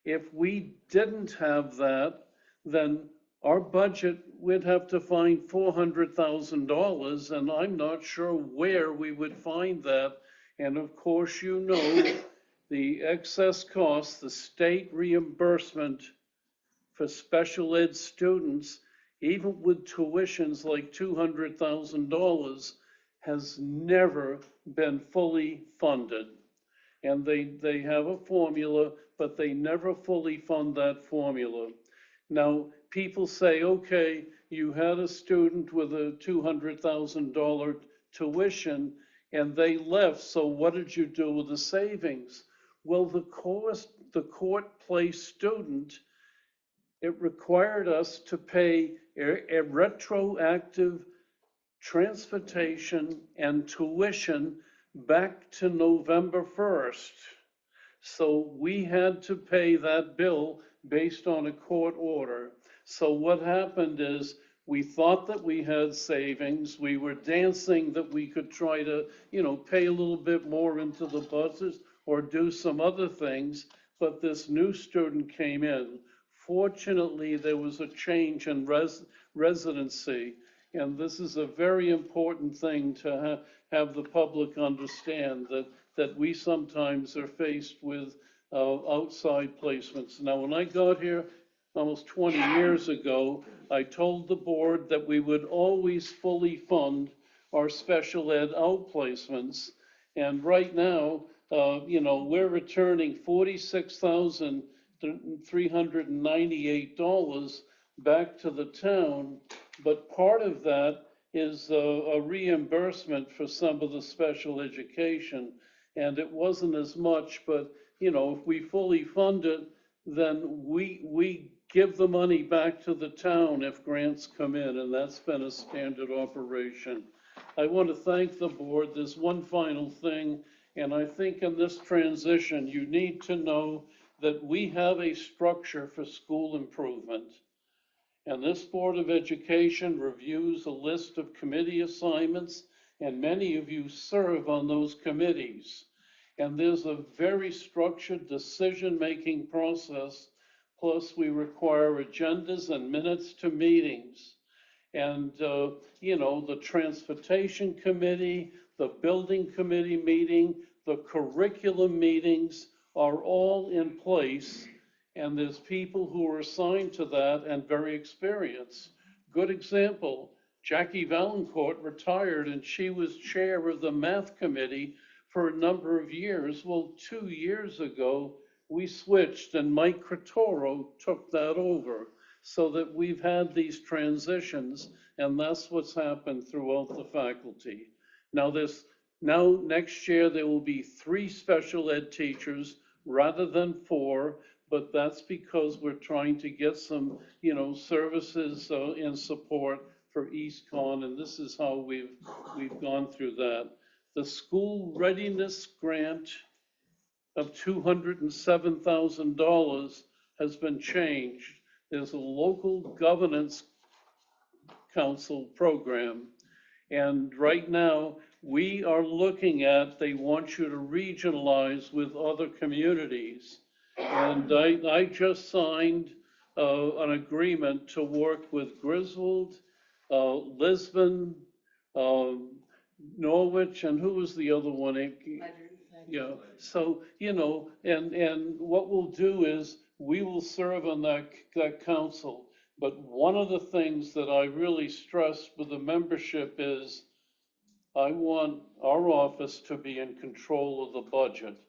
If we didn't have that, then our budget, we'd have to find $400,000, and I'm not sure where we would find that. And of course, you know, the excess costs, the state reimbursement for special ed students, even with tuitions like $200,000, has never been fully funded. And they have a formula, but they never fully fund that formula. Now, people say, okay, you had a student with a $200,000 tuition and they left, so what did you do with the savings? Well, the court-placed student, it required us to pay a retroactive transportation and tuition back to November 1st. So we had to pay that bill based on a court order. So what happened is we thought that we had savings. We were dancing that we could try to, pay a little bit more into the buses or do some other things. But this new student came in. Fortunately, there was a change in residency. And this is a very important thing to have the public understand, that we sometimes are faced with outside placements. Now, when I got here almost 20 years ago, I told the board that we would always fully fund our special ed outplacements. And right now, we're returning $46,398 back to the town, but part of that is a reimbursement for some of the special education. And it wasn't as much, but if we fully fund it, then we give the money back to the town if grants come in, and that's been a standard operation. I want to thank the board. There's one final thing, and I think in this transition, you need to know that we have a structure for school improvement. And this Board of Education reviews a list of committee assignments, and many of you serve on those committees. And there's a very structured decision-making process, plus we require agendas and minutes to meetings. And, the Transportation Committee, the Building Committee meeting, the curriculum meetings are all in place. And there's people who are assigned to that and very experienced. Good example, Jackie Valancourt retired and she was chair of the math committee for a number of years. Well, 2 years ago, we switched and Mike Cretoro took that over, so that we've had these transitions, and that's what's happened throughout the faculty. Now next year there will be 3 special ed teachers rather than 4, but that's because we're trying to get some, services and support for East Con, and this is how we've gone through that. The school readiness grant of $207,000 has been changed. There's a local governance council program, and right now we are looking at, they want you to regionalize with other communities. And I just signed an agreement to work with Griswold, Lisbon, Norwich, and who was the other one? Yeah, so, and what we'll do is we will serve on that council. But one of the things that I really stress with the membership is I want our office to be in control of the budget.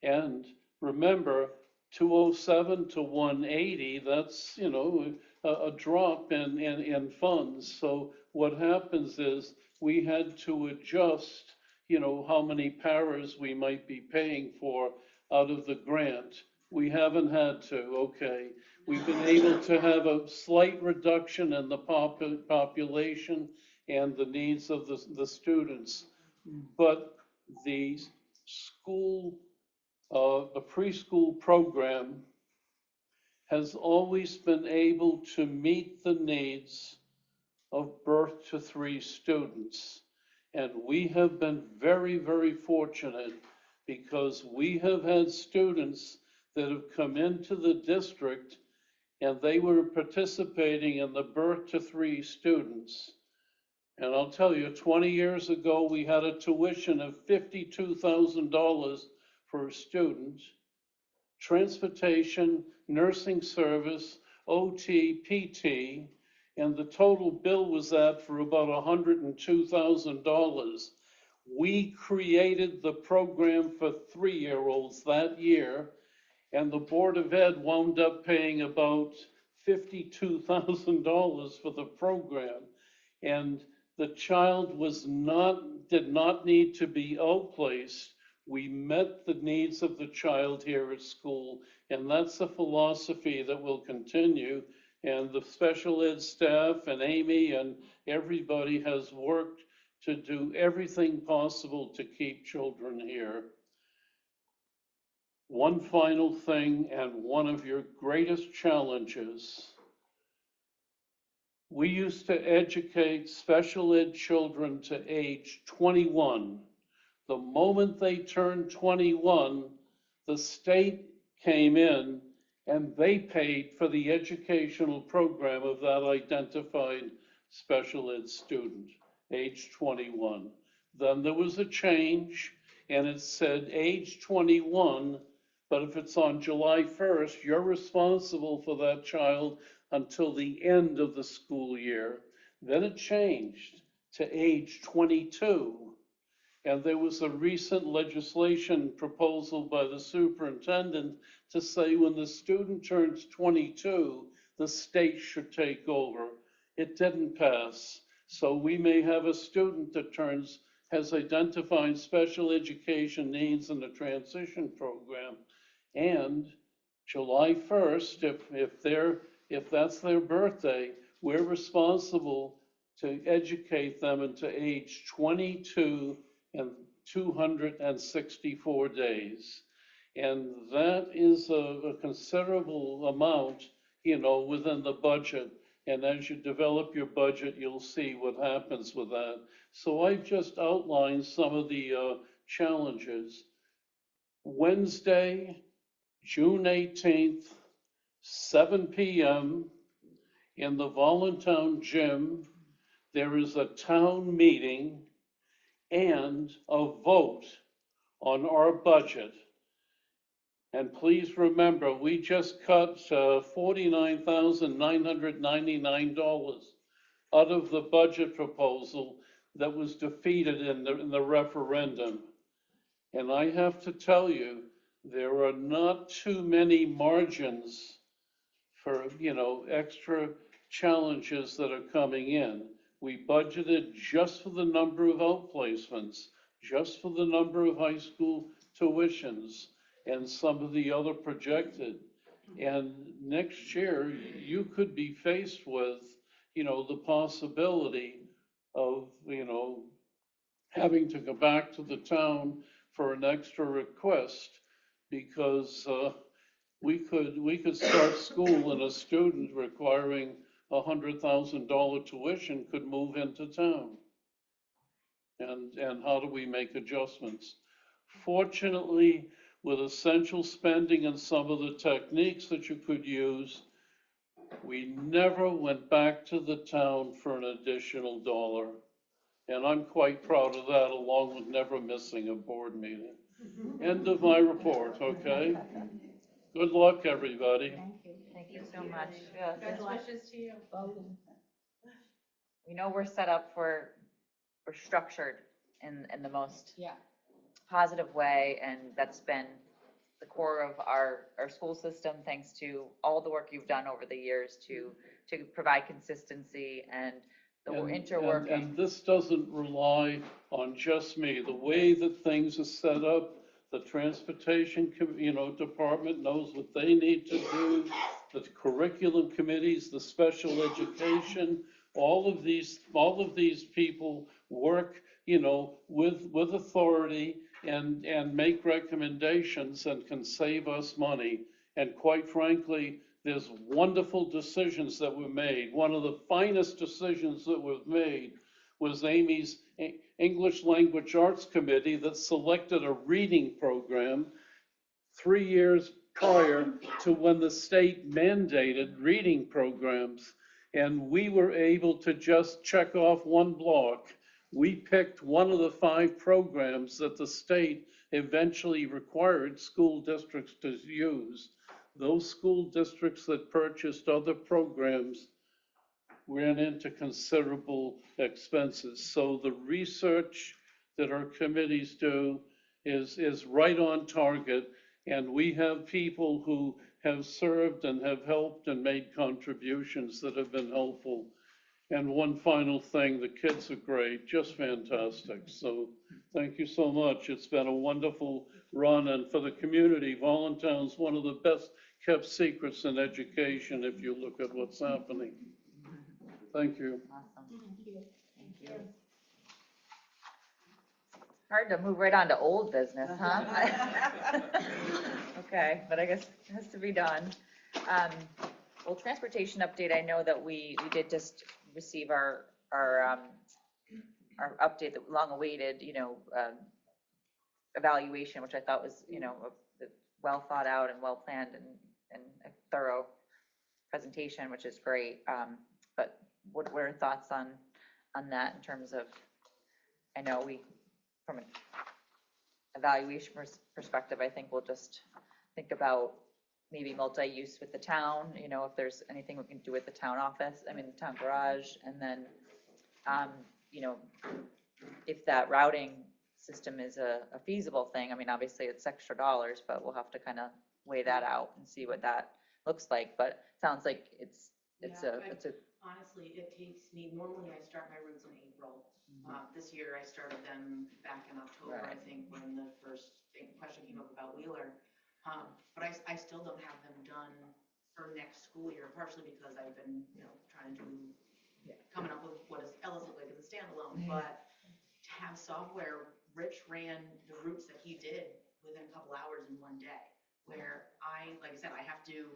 And remember, 207 to 180, that's, a drop in funds. So what happens is we had to adjust, how many paras we might be paying for out of the grant. We haven't had to, okay. We've been able to have a slight reduction in the population and the needs of the students. but the school, the preschool program has always been able to meet the needs of birth to 3 students. And we have been very, very fortunate because we have had students that have come into the district and they were participating in the birth to 3 students. And I'll tell you, 20 years ago, we had a tuition of $52,000 for a student, transportation, nursing service, OT, PT, and the total bill was that for about $102,000. We created the program for 3-year-olds that year, and the Board of Ed wound up paying about $52,000 for the program. And the child did not need to be outplaced. We met the needs of the child here at school, and that's a philosophy that will continue. And the special ed staff and Amy and everybody has worked to do everything possible to keep children here. One final thing, and one of your greatest challenges. We used to educate special ed children to age 21. The moment they turned 21, the state came in and they paid for the educational program of that identified special ed student, age 21. Then there was a change and it said age 21, but if it's on July 1st, you're responsible for that child until the end of the school year. Then it changed to age 22. And there was a recent legislation proposal by the superintendent to say when the student turns 22, the state should take over. It didn't pass. So we may have a student that has identified special education needs in the transition program. And July 1st, if that's their birthday, we're responsible to educate them into age 22 and 264 days. And that is a considerable amount, within the budget. And as you develop your budget, you'll see what happens with that. So I've just outlined some of the challenges. Wednesday, June 18th, 7 p.m. in the Voluntown gym, there is a town meeting and a vote on our budget. And please remember, we just cut $49,999 out of the budget proposal that was defeated in the referendum. And I have to tell you, there are not too many margins for, extra challenges that are coming in. We budgeted just for the number of outplacements, just for the number of high school tuitions, and some of the other projected. And next year, you could be faced with, the possibility of, having to go back to the town for an extra request because we could start school and a student requiring $100,000 tuition could move into town. And how do we make adjustments? Fortunately, with essential spending and some of the techniques that you could use, we never went back to the town for an additional dollar. And I'm quite proud of that, along with never missing a board meeting. End of my report, okay? Good luck, everybody. Thank you so much. Yes. Best wishes to you. We know we're set up we're structured in the most Yeah. positive way, and that's been the core of our school system, thanks to all the work you've done over the years to provide consistency and the interworking. And this doesn't rely on just me. The way that things are set up, the transportation, department knows what they need to do. The curriculum committees, the special education, all of these people work, with authority and make recommendations and can save us money. And quite frankly, there's wonderful decisions that were made. One of the finest decisions that was made was Amy's English Language Arts Committee that selected a reading program 3 years prior to when the state mandated reading programs. And we were able to just check off one block. We picked one of the 5 programs that the state eventually required school districts to use. Those school districts that purchased other programs ran into considerable expenses. So the research that our committees do is right on target. And we have people who have served and have helped and made contributions that have been helpful. And one final thing, the kids are great, just fantastic. So thank you so much. It's been a wonderful run. And for the community, Voluntown's one of the best kept secrets in education if you look at what's happening. Thank you. Awesome. Thank you. Thank you. Hard to move right on to old business, huh? Okay, but I guess it has to be done. Well, transportation update, I know that we did just receive our update, that long awaited, evaluation, which I thought was, well thought out and well planned and a thorough presentation, which is great. But what were your thoughts on that in terms of, I know from an evaluation perspective, I think we'll just think about maybe multi-use with the town, if there's anything we can do with the town office, the town garage, and then, if that routing system is a feasible thing, obviously it's extra dollars, but we'll have to kind of weigh that out and see what that looks like, but it sounds like it's a. Honestly, it takes me, normally I start my routes in April. This year I started them back in October, I think, when the first question came up about Wheeler. But I still don't have them done for next school year, partially because I've been, trying to coming up with what does Ellis look like as a standalone. But to have software, Rich ran the routes that he did within a couple hours in one day, where like I said, I have to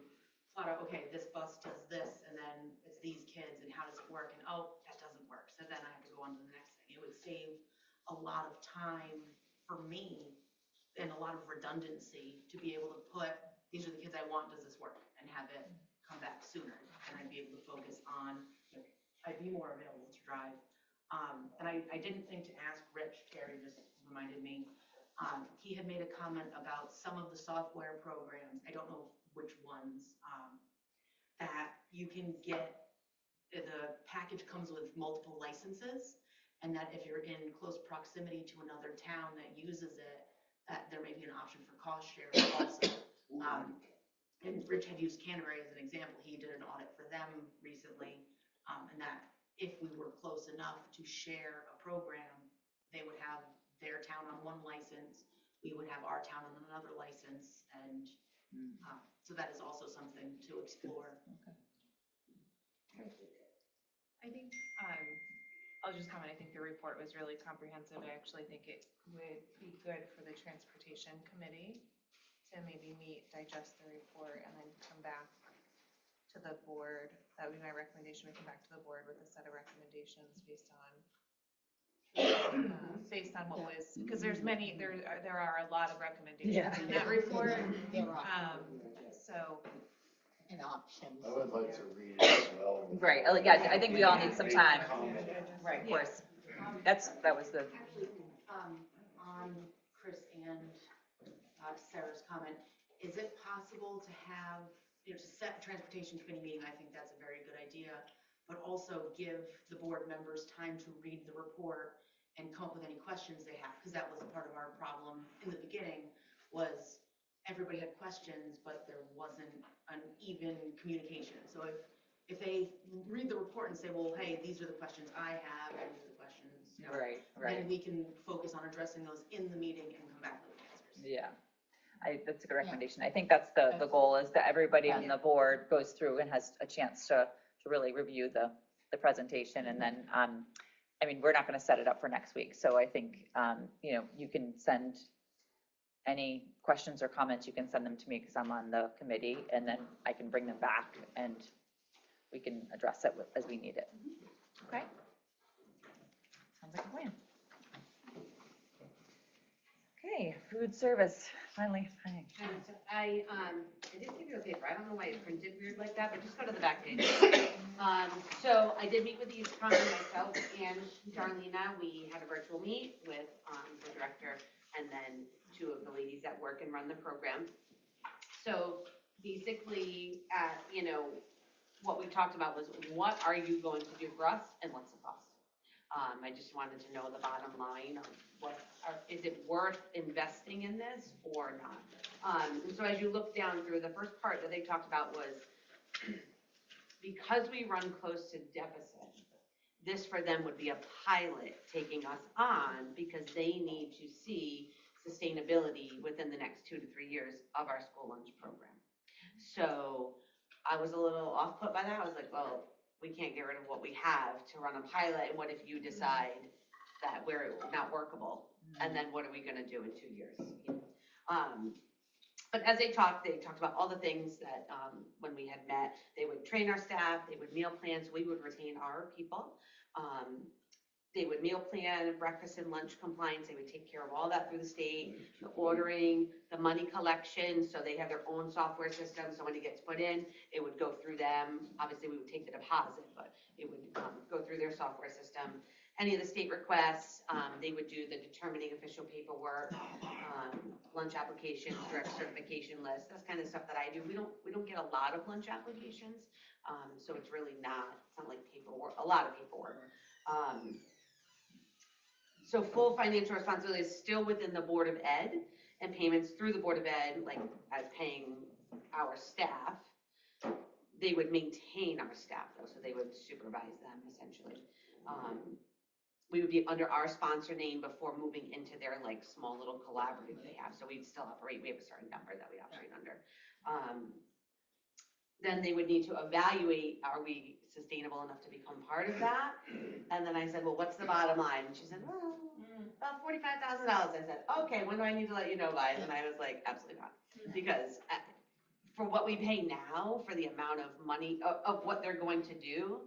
plot out, okay, this bus does this, and then it's these kids, and how does it work? And oh, that doesn't work. So then I have to go on to the next thing. It would save a lot of time for me and a lot of redundancy to be able to put, these are the kids I want, does this work? And have it come back sooner. And I'd be able to focus on, I'd be more available to drive. And I didn't think to ask Rich, Terry just reminded me, he had made a comment about some of the software programs, I don't know which ones, that you can get, the package comes with multiple licenses, and that if you're in close proximity to another town that uses it, that there may be an option for cost share also. And Rich had used Canterbury as an example. He did an audit for them recently, and that if we were close enough to share a program, they would have their town on one license, we would have our town on another license, and so that is also something to explore. I think, I'll just comment, I think the report was really comprehensive. I actually think it would be good for the transportation committee to maybe meet, digest the report, and then come back to the board. That would be my recommendation. We come back to the board with a set of recommendations based on what was, because there are a lot of recommendations in that report. There are. So. And options. I would like to read it as well. Right, yeah, I think we all need some time. Right. Of course. That was the. Actually, on Chris and Sarah's comment, is it possible to have, to set a transportation committee meeting? I think that's a very good idea, but also give the board members time to read the report and come up with any questions they have, because that was a part of our problem in the beginning, was everybody had questions, but there wasn't an even communication. So if they read the report and say, well, hey, these are the questions I have, and these are the questions, Right. then we can focus on addressing those in the meeting and come back with answers. Yeah, that's a good recommendation. I think that's the goal, is that everybody on the board goes through and has a chance to really review the presentation, and then I mean, we're not gonna set it up for next week, so I think, you know, you can send any questions or comments, you can send them to me because I'm on the committee, and then I can bring them back and we can address it as we need it. Okay? Sounds like a plan. Okay, food service, finally. So I did give you a paper, I don't know why it printed weird like that, but just go to the back page. So I did meet with these, myself and Darlena, we had a virtual meet with, the director and then two of the ladies that work and run the program. So basically, you know, what we talked about was what are you going to do for us and what's the cost? I just wanted to know the bottom line of is it worth investing in this or not? And so as you look down through, the first part that they talked about was because we run close to deficit, this for them would be a pilot taking us on because they need to see sustainability within the next 2 to 3 years of our school lunch program. So I was a little off put by that. I was like, well, we can't get rid of what we have to run a pilot. And what if you decide that we're not workable? And then what are we going to do in 2 years? But as they talked about all the things that when we had met, they would train our staff, they would meal plan, so we would retain our people. They would meal plan, breakfast and lunch compliance, they would take care of all that through the state, the ordering, the money collection, so they have their own software system, so when it gets put in, it would go through them. Obviously, we would take the deposit, but it would go through their software system. Any of the state requests, they would do the determining official paperwork, lunch applications, direct certification list, that's kind of stuff that I do. We don't get a lot of lunch applications, so it's really not like paperwork, a lot of paperwork. So full financial responsibility is still within the Board of Ed and payments through the Board of Ed, like as paying our staff. They would maintain our staff though, so they would supervise them essentially. We would be under our sponsor name before moving into their like small little collaborative they have. So we'd still operate, we have a certain number that we operate under. Then they would need to evaluate, are we sustainable enough to become part of that? And then I said, well, what's the bottom line? And she said, well, about $45,000. I said, okay, when do I need to let you know by? And I was like, absolutely not. Because for what we pay now, for the amount of money, of what they're going to do,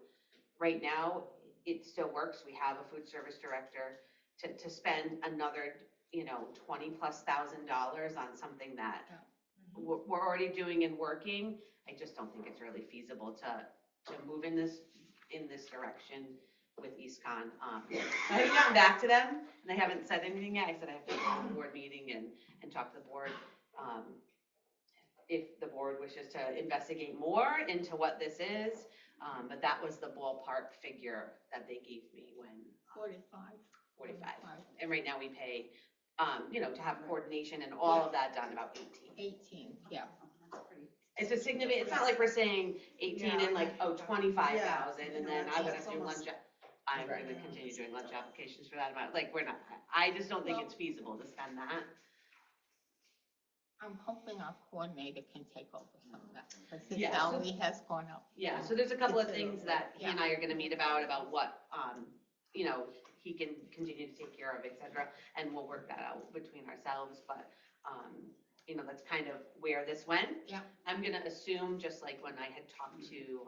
right now, it still works. We have a food service director to spend another, $20,000+ on something that we're already doing and working. I just don't think it's really feasible to move in this direction with EastCon. I haven't gotten back to them, and they haven't said anything yet. I said I have to go to the board meeting and talk to the board. If the board wishes to investigate more into what this is, but that was the ballpark figure that they gave me when 45. And right now we pay, to have coordination and all of that done, about 18. Yeah. It's a significant, it's not like we're saying 18 and like, 25,000, and then I'm gonna do lunch, I'm gonna continue doing lunch applications for that amount, like, we're not, I just don't think it's feasible to spend that. I'm hoping our coordinator can take over some of that, because his Yeah, salary has gone up. Yeah, so there's a couple of things that he and I are gonna meet about what, he can continue to take care of, et cetera, and we'll work that out between ourselves, but, that's kind of where this went. Yeah. I'm gonna assume, just like when I had talked to,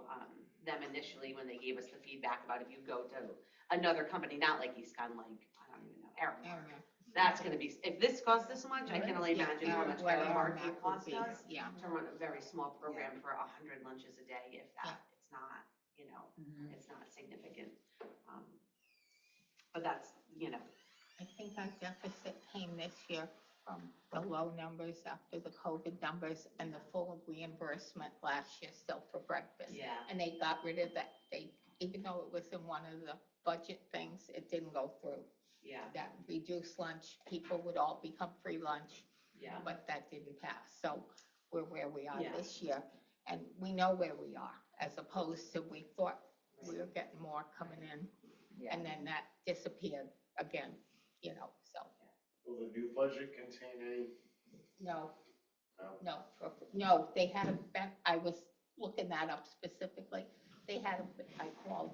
them initially, when they gave us the feedback about if you go to another company, not like EastCon, like, I don't even know, Aramark. That's gonna be, if this costs this much, I can only imagine how much Aramark will cost us to run a very small program for 100 lunches a day, if that, it's not, it's not significant. But that's, I think our deficit came this year from the low numbers after the COVID numbers and the full reimbursement last year still for breakfast. Yeah. And they got rid of that. Even though it was in one of the budget things, it didn't go through. Yeah. That reduced lunch, people would all become free lunch. Yeah. But that didn't pass. So we're where we are Yeah. this year. And we know where we are, as opposed to we thought we were getting more coming in. Yeah. And then that disappeared again, so. Will the new budget contain any? No, they had I was looking that up specifically. They had, I called,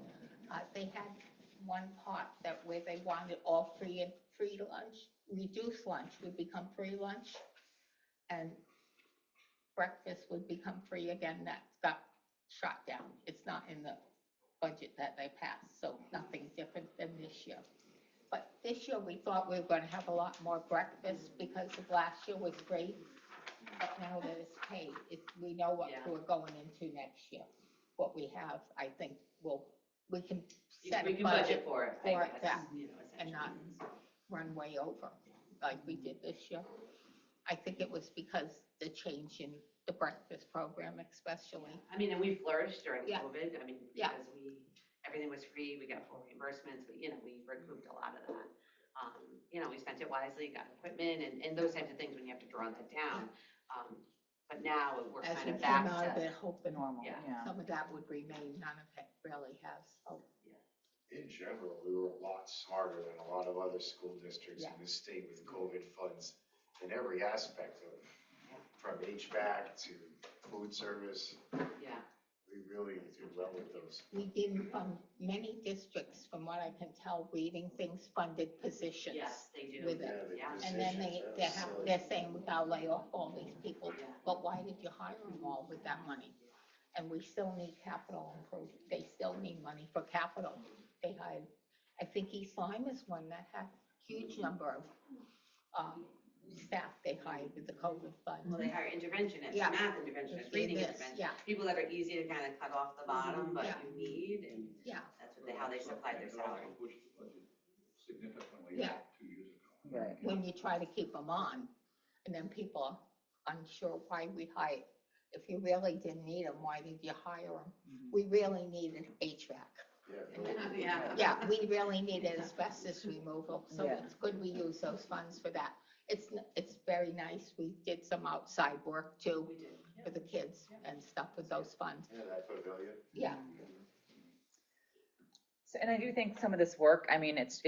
they had one pot that where they wanted all free and free lunch, reduced lunch would become free lunch, and breakfast would become free again. That got shot down. It's not in the budget that they passed, so nothing different than this year. But this year, we thought we were gonna have a lot more breakfast because of last year was free. But now that it's paid, we know what Yeah. we're going into next year. What we have, I think, we can set We a can budget budget for it, for I it, guess, yeah, you know, and not run way over like we did this year. I think it was because the change in the breakfast program especially. I mean, and we flourished during Yeah. COVID, I mean, Yeah. because everything was free, we got full reimbursements, we recouped a lot of that. We spent it wisely, got equipment and those types of things when you have to draw that down. But now we're As kind we of came back out of to, it, hoping Normal, Yeah. yeah. some of that would remain, none of it really has. So, In general, we were a lot smarter than a lot of other school districts in Yeah. this state with COVID funds in every aspect of, from HVAC to food service. yeah. We really did well with those. we didn't, many districts, from what I can tell, reading things funded positions. Yes, they do. With it. Yeah, the Yeah. And then positions, that was silly. they're saying we gotta lay off all these people, Yeah. but why did you hire them all with that money? And we still need capital improvement, they still need money for capital. They hired, I think East Lyme is one that had huge number of, staff they hired with the COVID fund. Well, they hire interventionists, Yeah. math interventionists, Just reading this, interventionists. yeah. People that are easy to kind of cut off the bottom, but Yeah. you need, and Yeah, that's how they supply their salary. Pushed the budget significantly Yeah. up 2 years ago. Right. when you try to keep them on, and then people are unsure why we hired. If you really didn't need them, why did you hire them? We really needed HVAC. Yeah. Yeah, we really needed asbestos removal, so Yeah. it's good we use those funds for that. It's very nice, we did some outside work too, We did. for the kids and stuff with those funds, Yeah, that pavilion. yeah. So, and I do think some of this work, I mean, it's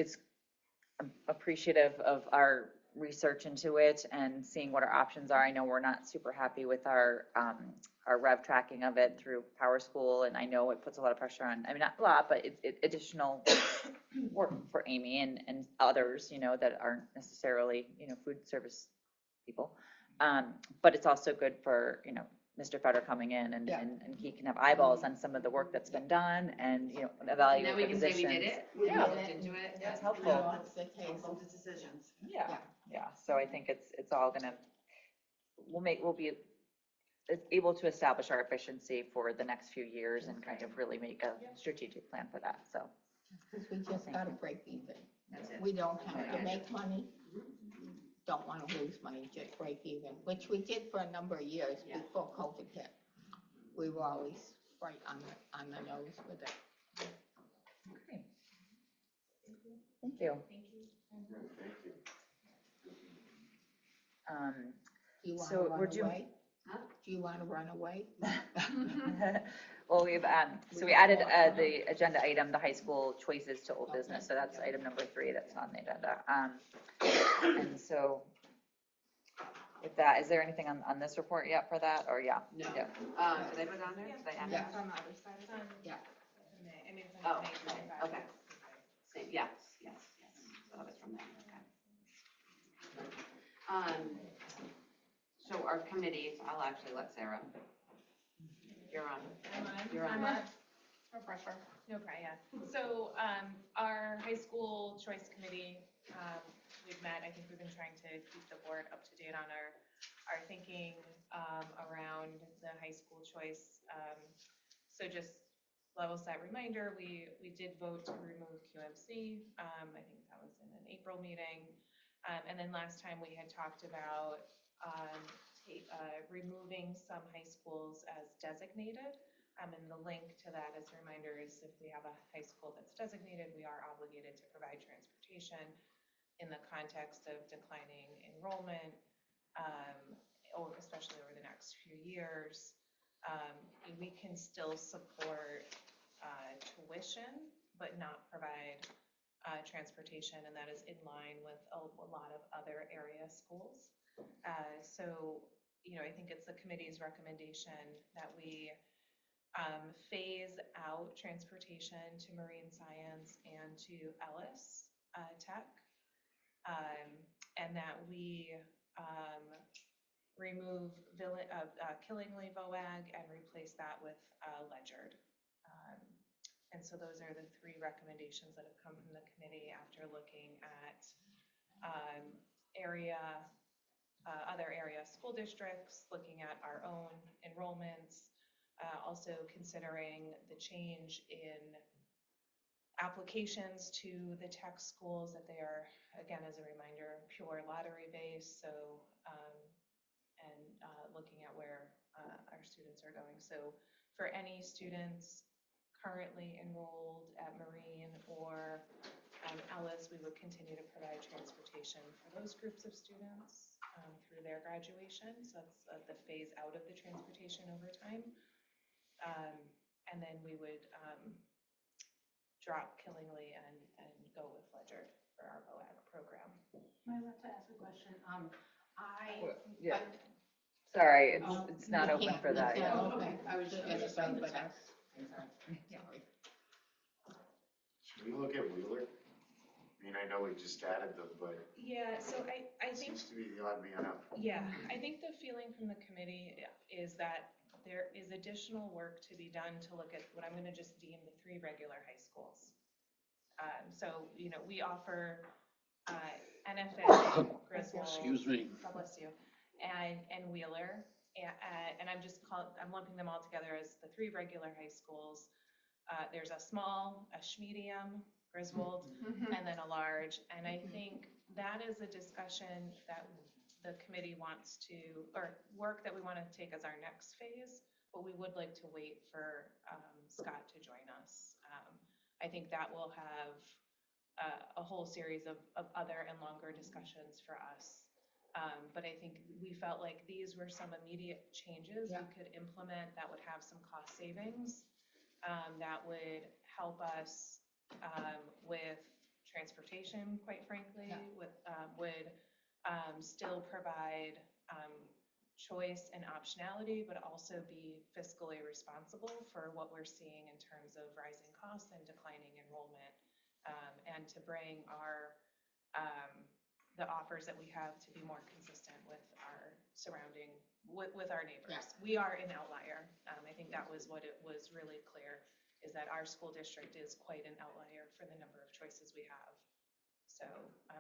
appreciative of our research into it and seeing what our options are. I know we're not super happy with our rev tracking of it through Power School, and I know it puts a lot of pressure on, I mean, not a lot, but it's additional work for Amy and others, that aren't necessarily, food service people. But it's also good for, Mr. Feder coming in and he can have eyeballs on some of the work that's been done and, evaluate Now we the can say positions. we did it, Yeah. we looked into it. That's You helpful. know, it's the case. Welcome to decisions. Yeah, yeah, so I think it's all gonna, we'll be able to establish our efficiency for the next few years and kind of really make a strategic plan for that, so. Because we just gotta break even. That's it. We don't have to make money, don't wanna lose money, just break even, which we did for a number of years Yeah. before COVID hit. We were always right on the nose with it. Okay. Thank you. Thank you. Do you So wanna we're run doing- away? Huh? Do you wanna run away? Well, we added the agenda item, the high school choices to old business, so that's item number 3 that's on the agenda. And so with that, is there anything on this report yet for that, or yeah? No. Yeah. Did I put it on there? Did I add Yeah. it? on the other side. It's on, Yeah. I mean, it's Oh, on May 25. okay. Same, yes. So that was from that, okay. So our committees, I'll actually let Sarah. You're on. You're on. No pressure. No pressure, yeah. So, our high school choice committee, we've met, I think we've been trying to keep the board up to date on our thinking, around the high school choice. So just level set reminder, we did vote to remove QMC. I think that was in an April meeting. And then last time we had talked about, removing some high schools as designated. And the link to that as a reminder is if we have a high school that's designated, we are obligated to provide transportation in the context of declining enrollment, or especially over the next few years. We can still support tuition, but not provide transportation, and that is in line with a lot of other area schools. So, I think it's the committee's recommendation that we phase out transportation to marine science and to Ellis Tech. And that we remove Killingly VOAG and replace that with Ledyard. And so those are the three recommendations that have come from the committee after looking at other area school districts, looking at our own enrollments, also considering the change in applications to the tech schools, that they are, again, as a reminder, pure lottery based. So, and looking at where our students are going. So for any students currently enrolled at Marine or Ellis, we would continue to provide transportation for those groups of students through their graduation. So that's the phase out of the transportation over time. And then we would drop Killingly and go with Ledyard for our VOAG program. Am I allowed to ask a question? Yeah. Sorry, Oh, it's not we open can't- for we that can't yet. open. I was just Yes, saying but that. us. Sorry. Should we look at Wheeler? I mean, I know we just added them, but Yeah, so I it think, seems to be the odd man out. yeah, I think the feeling from the committee is that there is additional work to be done to look at what I'm gonna just deem the three regular high schools. So, you know, we offer NFA, Griswold. Excuse me. God bless you, and Wheeler. And I'm lumping them all together as the three regular high schools. There's a small, a medium, Griswold, and then a large. And I think that is a discussion that the committee wants to, or work that we want to take as our next phase, but we would like to wait for Scott to join us. I think that will have a whole series of other and longer discussions for us. But I think we felt like these were some immediate changes we could implement that would have some cost savings, that would help us with transportation, quite frankly, would still provide choice and optionality, but also be fiscally responsible for what we're seeing in terms of rising costs and declining enrollment, and to bring our the offers that we have to be more consistent with our surrounding, with our neighbors. Yeah. We are an outlier. I think that was what it was really clear, is that our school district is quite an outlier for the number of choices we have. So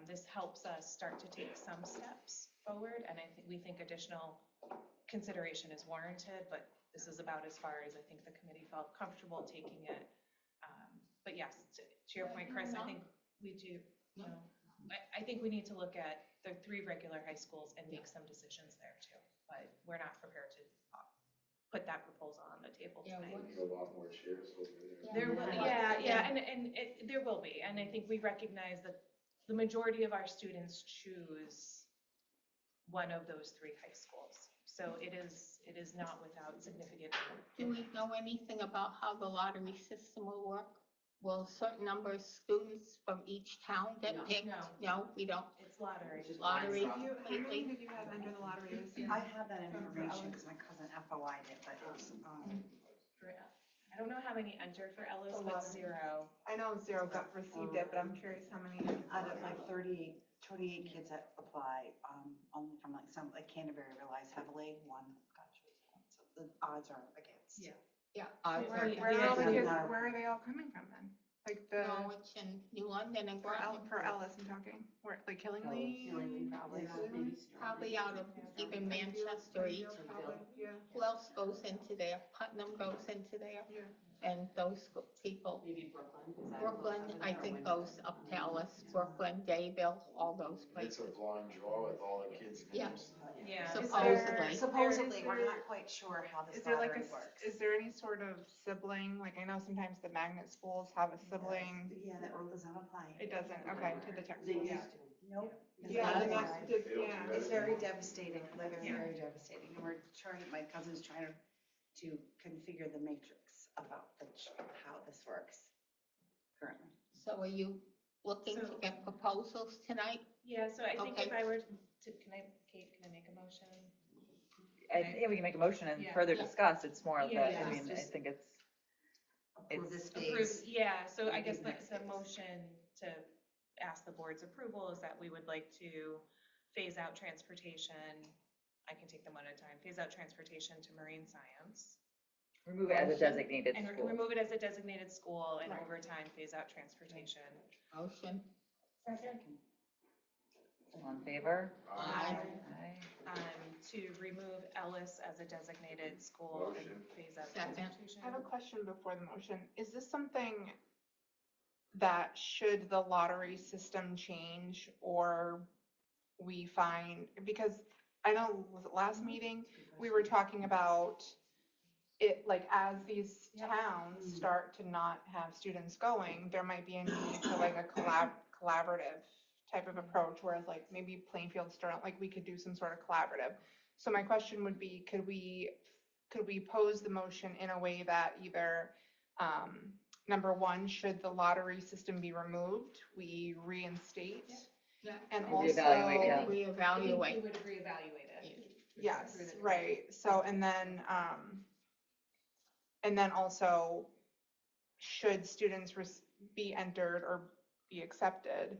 this helps us start to take some steps forward, and we think additional consideration is warranted, but this is about as far as I think the committee felt comfortable taking it. But yes, to your point, Chris, I think we do, you know, I think we need to look at the three regular high schools and make some decisions there too, but we're not prepared to put that proposal on the table tonight. We need a lot more chairs over there. There will, there will be, and I think we recognize that the majority of our students choose one of those three high schools. So it is not without significant. Do we know anything about how the lottery system will work? Will a certain number of students from each town get picked? No, we don't. It's lottery. Lottery. How many did you have under the lottery this year? I have that information because my cousin FOI'd it, but it's, I don't know how many entered for Ellis, but zero. I know zero got received it, but I'm curious how many. out of like 28 kids that apply, only from like some, like Canterbury relies heavily, one got chosen. So the odds are against. Yeah. Yeah. Where are they all coming from then? Like the, Norwich and New London and Groton. for Ellis I'm talking, where, like Killingly? Probably out of even Manchester, each. Yeah. Who else goes into there? Putnam goes into there. Yeah. And those people. Maybe Brooklyn, is that? Brooklyn, I think, goes up to Ellis, Brooklyn, Dayville, all those It's a places. blind draw with all the kids' Yeah. names. Yeah. Supposedly. Supposedly, we're not quite sure how this Is there like lottery works. is there any sort of sibling, like I know sometimes the magnet schools have a sibling, Yeah, that rule does not apply. it doesn't, okay, to the tech They schools. used to. Nope. Yeah, It's then not that's, applied. yeah. It's very devastating, like it's Yeah. very devastating, and we're trying, my cousin's trying to configure the matrix about how this works currently. So are you looking to get proposals tonight? Yeah, so I think Okay. if I were to, Kate, can I make a motion? we can make a motion and Yeah. further Yeah. discuss, it's more of the, Yeah, I mean, I just- think it's, Approve this Approve, days. yeah, so I guess Maybe that's next a days. motion to ask the board's approval is that we would like to phase out transportation. I can take them one at a time. Phase out transportation to marine science. remove it as a designated And school. remove it as a designated school and Right. over time phase out transportation. Motion. Second. All in favor? Aye. Aye. To remove Ellis as a designated school and Motion. phase out Second. transportation. I have a question before the motion. Is this something that should the lottery system change or we find, because I know, was it last meeting, we were talking about it, like, as these towns start to not have students going, there might be a need for like a collaborative type of approach, whereas like maybe Plainfield Sterling, like we could do some sort of collaborative. So my question would be, could we pose the motion in a way that either, number one, should the lottery system be removed, we reinstate? Yeah. And Reevaluate, yeah. also, We Reevaluate. would reevaluate it. yes, right, so, and then also, should students be entered or be accepted,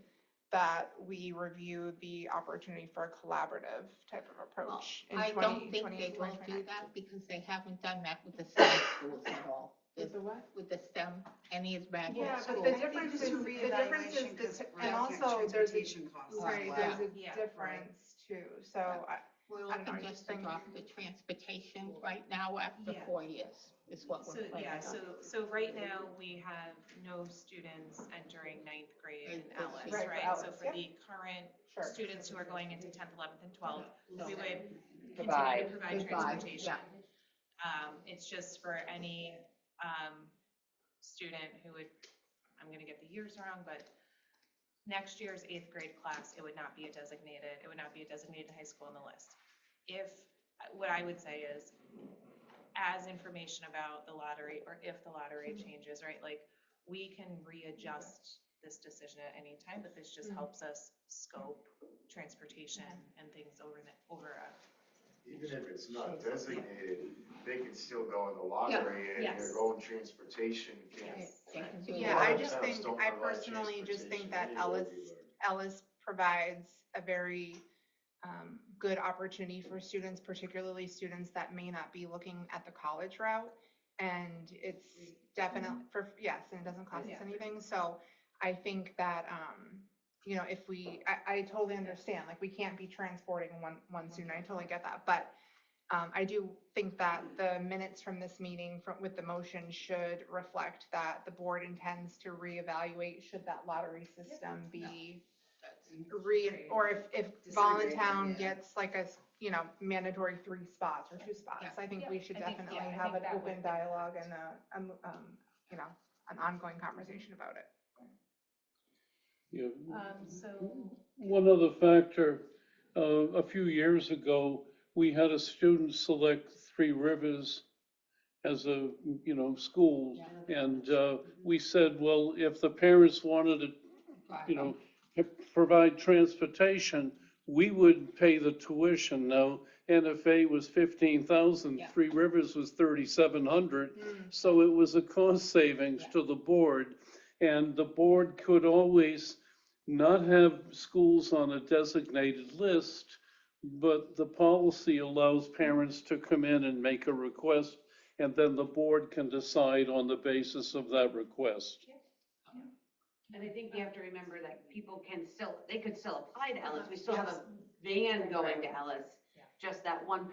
that we review the opportunity for a collaborative type of approach in I 20, don't think 20, they will 2029. do that because they haven't done that with the STEM schools at all. With the what? With the STEM, any of the magnet Yeah, schools. but the difference is, and also there's a, right, well. there's a Yeah. difference too, so I, We're I don't know, I looking just just to think- drop the transportation right now after Yeah. 4 years, is what So, we're planning yeah, on. so right now, we have no students entering ninth grade in Right, Ellis, right, for right? So Ellis, for yep. the current sure. students who are going into 10th, 11th, and 12th, we would continue Provide. to provide Provide, transportation. yeah. It's just for any, student who would, I'm gonna get the years wrong, but next year's 8th grade class, it would not be a designated high school on the list. What I would say is, as information about the lottery, or if the lottery changes, right, like, we can readjust this decision at any time, but this just helps us scope transportation and things over Even if it's not designated, they can still go in the lottery and Yes. their own transportation can. Yes. They can do Yeah, that. I lot of just towns think, don't I provide personally just think transportation that anywhere Ellis, we learn. Ellis provides a very good opportunity for students, particularly students that may not be looking at the college route. And it's definitely, yes, and it doesn't cost us Yeah. anything, so I think that, if I totally understand, like, we can't be transporting one student, I totally get that, but I do think that the minutes from this meeting with the motion should reflect that the board intends to reevaluate should that lottery system be or if Voluntown gets like a, mandatory 3 spots or 2 spots. Yeah. I think we should I think- definitely yeah, I have think an that open would- dialogue and an ongoing conversation about it. Yeah. So, One other factor, a few years ago, we had a student select Three Rivers as a, school. And we said, well, if the parents wanted to, provide transportation, we would pay the tuition. Now, NFA was 15,000, Yeah. Three Rivers was 3,700. So it was a cost savings Yeah. to the board. And the board could always not have schools on a designated list, but the policy allows parents to come in and make a request, and then the board can decide on the basis of that request. And I think you have to remember that people they could still apply to Ellis. We still have a van going to Ellis. Just that one,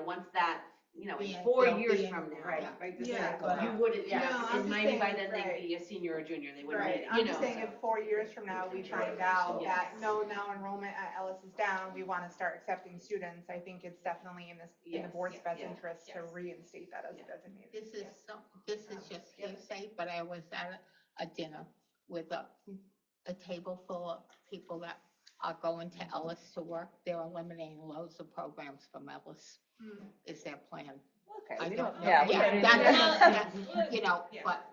once that, in Yeah, 4 they'll years be in- from now. Right, like the Yeah. cycle. You wouldn't, No, I'm and just maybe by saying, then right. they'd be a senior or junior, they wouldn't, Right, be, I'm just saying if 4 years from now we find out that, Yes. no, now enrollment at Ellis is down, we want to start accepting students, I think it's definitely in the Yes, board's yes, best yes, interest to yes. reinstate that as Yeah. designated. This is just hearsay, but I was at a dinner with a table full of people that are going to Ellis to work. They're eliminating loads of programs from Ellis, is their plan. Okay, I we don't don't, know. yeah, we Yeah, don't- that's, but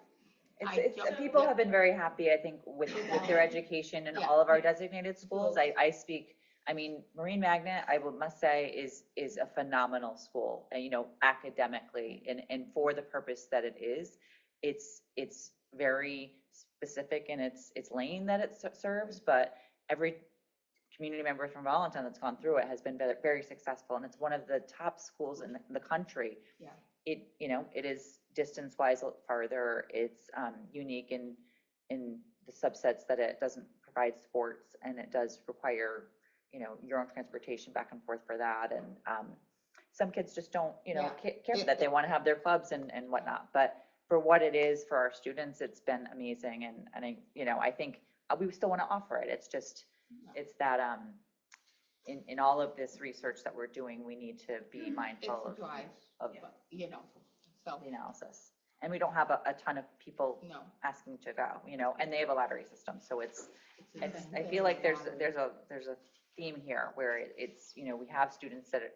It's, people have been very happy, I think, with their education in all of our designated schools. I I mean, Marine Magnet, must say, is a phenomenal school, and, academically, and for the purpose that it is. It's very specific in its lane that it serves, but every community member from Voluntown that's gone through it has been very, very successful, and it's one of the top schools in the country. Yeah. It is distance-wise farther, it's unique in the subsets that it doesn't provide sports, and it does require, your own transportation back and forth for that, and some kids just don't, care for that, they want to have their clubs and whatnot, but for what it is for our students, it's been amazing, and I think we still want to offer it, it's just, it's that, in all of this research that we're doing, we need to be mindful It's a drive, of so, the analysis. And we don't have a ton of people no. asking to go, and they have a lottery system, so it's the I same feel thing like with there's lottery. a theme here where it's, we have students that,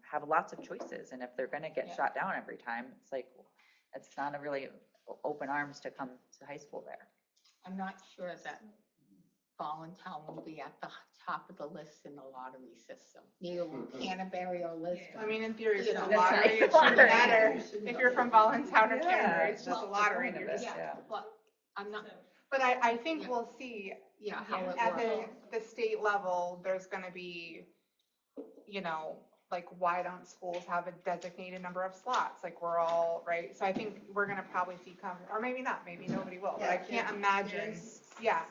have lots of choices, and if they're gonna get Yeah. shot down every time, it's like, it's not a really open arms to come to high school there. I'm not sure that Voluntown will be at the top of the list in the lottery system. Neither will Canterbury or Lisbon. I mean, in theory, if You it's a know, lottery, that's it right. shouldn't Lottery. matter. If you're from Voluntown or Yeah, Canterbury, it's just a well, lottery and the you're point of just. it. Yeah. But I'm not, But I think Yeah. we'll see, how it at works. the state level, there's gonna be, like, why don't schools have a designated number of slots? Like, we're all, right? So I think we're gonna probably see or maybe not, maybe nobody will, but I can't imagine,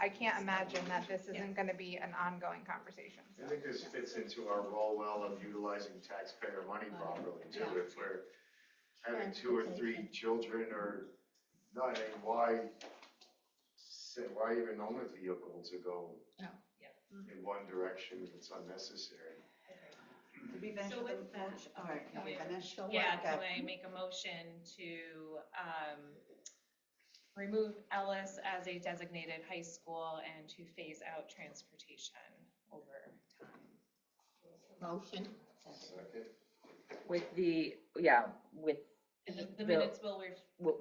I can't imagine that this isn't gonna be an ongoing conversation. I think this fits into our role well of utilizing taxpayer money properly too. If we're having 2 or 3 children or not, I mean, why even own a vehicle to go in one direction if it's unnecessary? Did we finish So with with the that, motion? All right, can we finish? Yeah, Okay. can I make a motion to remove Ellis as a designated high school and to phase out transportation over time? Motion. Second. With And the minutes will,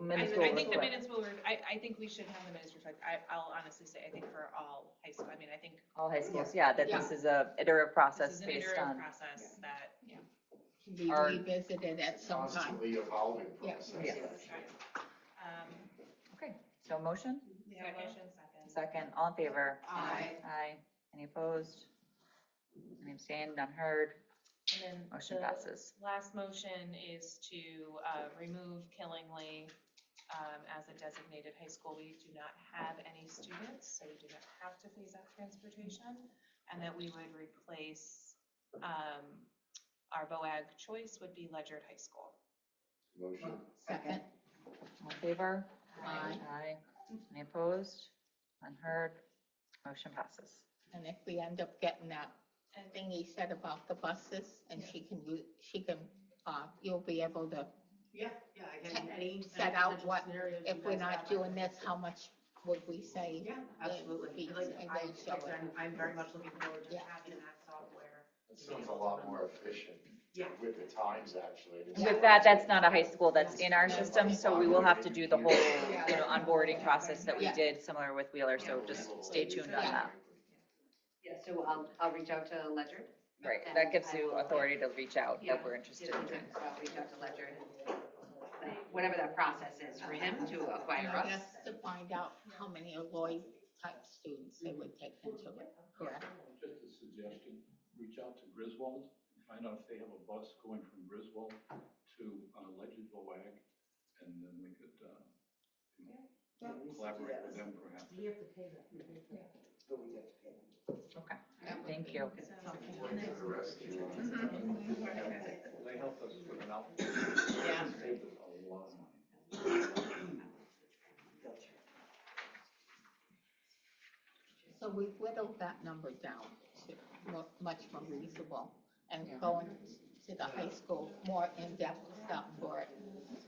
minutes I will think the reflect. minutes will, I think we should have the minutes reflect, I'll honestly say, I think for all high school, I mean, I think All high schools, that this is a iterative this process is an based iterative on. process that, Can be Our- revisited at some time. Constantly evolving Yeah. process. Yes. Okay, so motion, second, second, all in favor? Aye. Aye, any opposed? Any abstained, none heard? and then Motion the passes. last motion is to remove Killingly as a designated high school. We do not have any students, so we do not have to phase out transportation, and that we would replace our BOAG choice would be Ledyard High School. Motion. Second. All in favor? Aye. Aye, any opposed? Unheard, motion passes. And if we end up getting that thing he said about the buses, and you'll be able to I can, any. set out potential what, scenarios if you we're guys not have. doing this, how much would we say? Yeah, absolutely. Fees, Like, and I, then show it. I'm very much looking forward to Yeah. having that software. It sounds a lot more efficient. Yeah. With the times, actually. With that's not a high school that's in our system, so we will have to do the whole, onboarding process that we Yeah. did, similar with Wheeler, so just stay tuned on that. Yeah, so I'll reach out to Ledyard. Right, that gives you authority to reach out, Yeah. that we're interested in doing. So I'll reach out to Ledyard and whatever that process is for him to acquire And I us. guess to find out how many Lloyd type students they would take into it, correct? Just a suggestion, reach out to Griswold, find out if they have a bus going from Griswold to Ledyard BOAG, and then we could, collaborate with them perhaps. You have to pay that. Okay, thank you. The rescue. They helped us with an outfit. Yeah. Saved us a lot of money. So we whittled that number down to much more reasonable, and going to the high school, more in-depth stuff for it.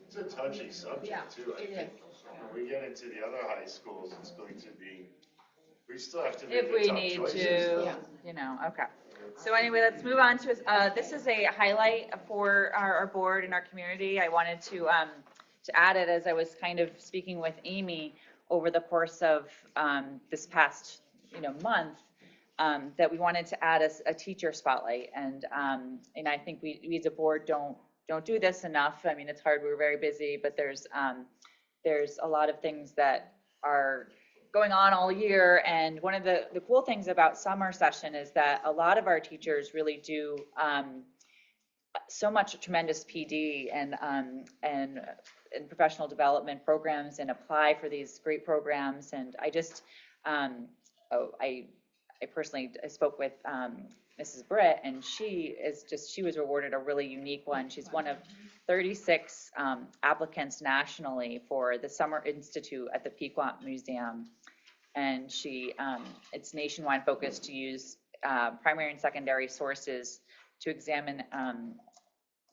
It's a touchy Yeah, subject too, I it think. is. When we get into the other high schools, it's going to be, we still have to make If the we tough need choices. to, okay. So anyway, let's move on to, this is a highlight for our board and our community. I wanted to add it as I was kind of speaking with Amy over the course of this past, month. that we wanted to add a teacher spotlight. And I think we as a board don't do this enough. I mean, it's hard, we're very busy, but there's a lot of things that are going on all year. And one of the cool things about summer session is that a lot of our teachers really do so much tremendous PD and professional development programs and apply for these great programs. And I just, I personally spoke with Mrs. Britt, and she was awarded a really unique one. She's one of 36 applicants nationally for the Summer Institute at the Pequot Museum. And it's nationwide focused to use primary and secondary sources to examine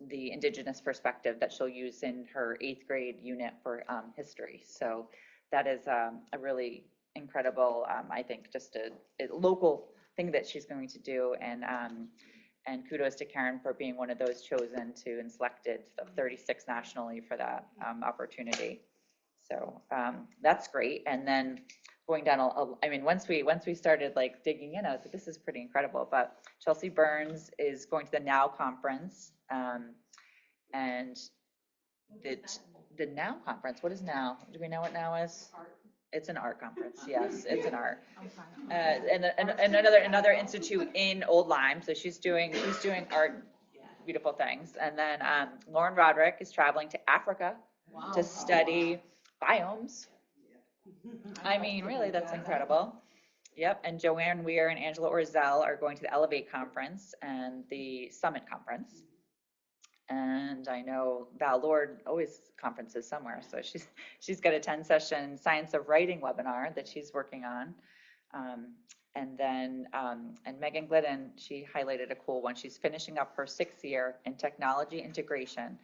the Indigenous perspective that she'll use in her 8th grade unit for history. So that is a really incredible, I think, just a local thing that she's going to do. And kudos to Karen for being one of those chosen and selected of 36 nationally for that opportunity. So that's great. And then going down, once we started like digging in, I was like, this is pretty incredible. But Chelsea Burns is going to the NOW conference, and the NOW conference. What is NOW? Do we know what NOW is? It's an art conference. Yes, it's an art. And another institute in Old Lyme. So she's doing art, beautiful things. And then Lauren Roderick is traveling to Africa to study biomes. I mean, really, that's incredible. Yep. And Joanne Weir and Angela Orzel are going to the Elevate conference and the Summit conference. And I know Val Lord always conferences somewhere, so she's got a 10-session Science of Writing webinar that she's working on. And then Megan Glidden, she highlighted a cool one. She's finishing up her 6th year in technology integration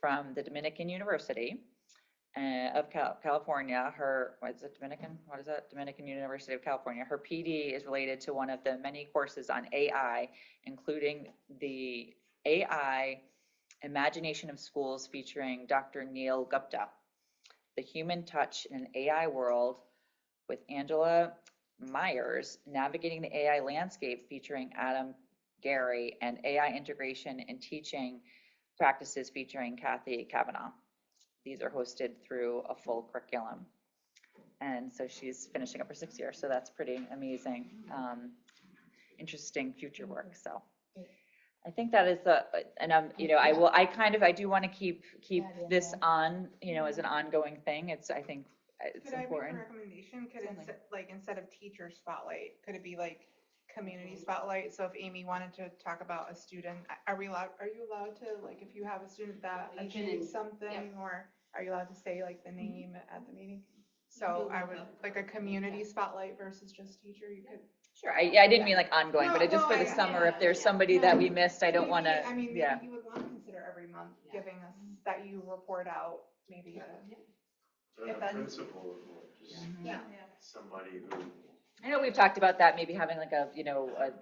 from the Dominican University of California. Dominican University of California. Her PD is related to one of the many courses on AI, including the AI Imagination of Schools featuring Dr. Neil Gupta, The Human Touch in an AI World with Angela Myers, Navigating the AI Landscape featuring Adam Gary, and AI Integration in Teaching Practices featuring Kathy Kavanaugh. These are hosted through a full curriculum. And so she's finishing up her 6th year, so that's pretty amazing, interesting future work. So I think that is I do want to keep this on, as an ongoing thing. I think it's important. Could I make a recommendation? Instead of teacher spotlight, could it be like community spotlight? So if Amy wanted to talk about a student, are you allowed to, like, if you have a student that achieved something, or are you allowed to say like the name at the meeting? So I would like a community spotlight versus just teacher. You could. Sure. I didn't mean like ongoing, but just for the summer, if there's somebody that we missed, I don't want to. I mean, maybe you would want to consider every month giving us that you report out, maybe. The principal, just somebody who. I know we've talked about that, maybe having like a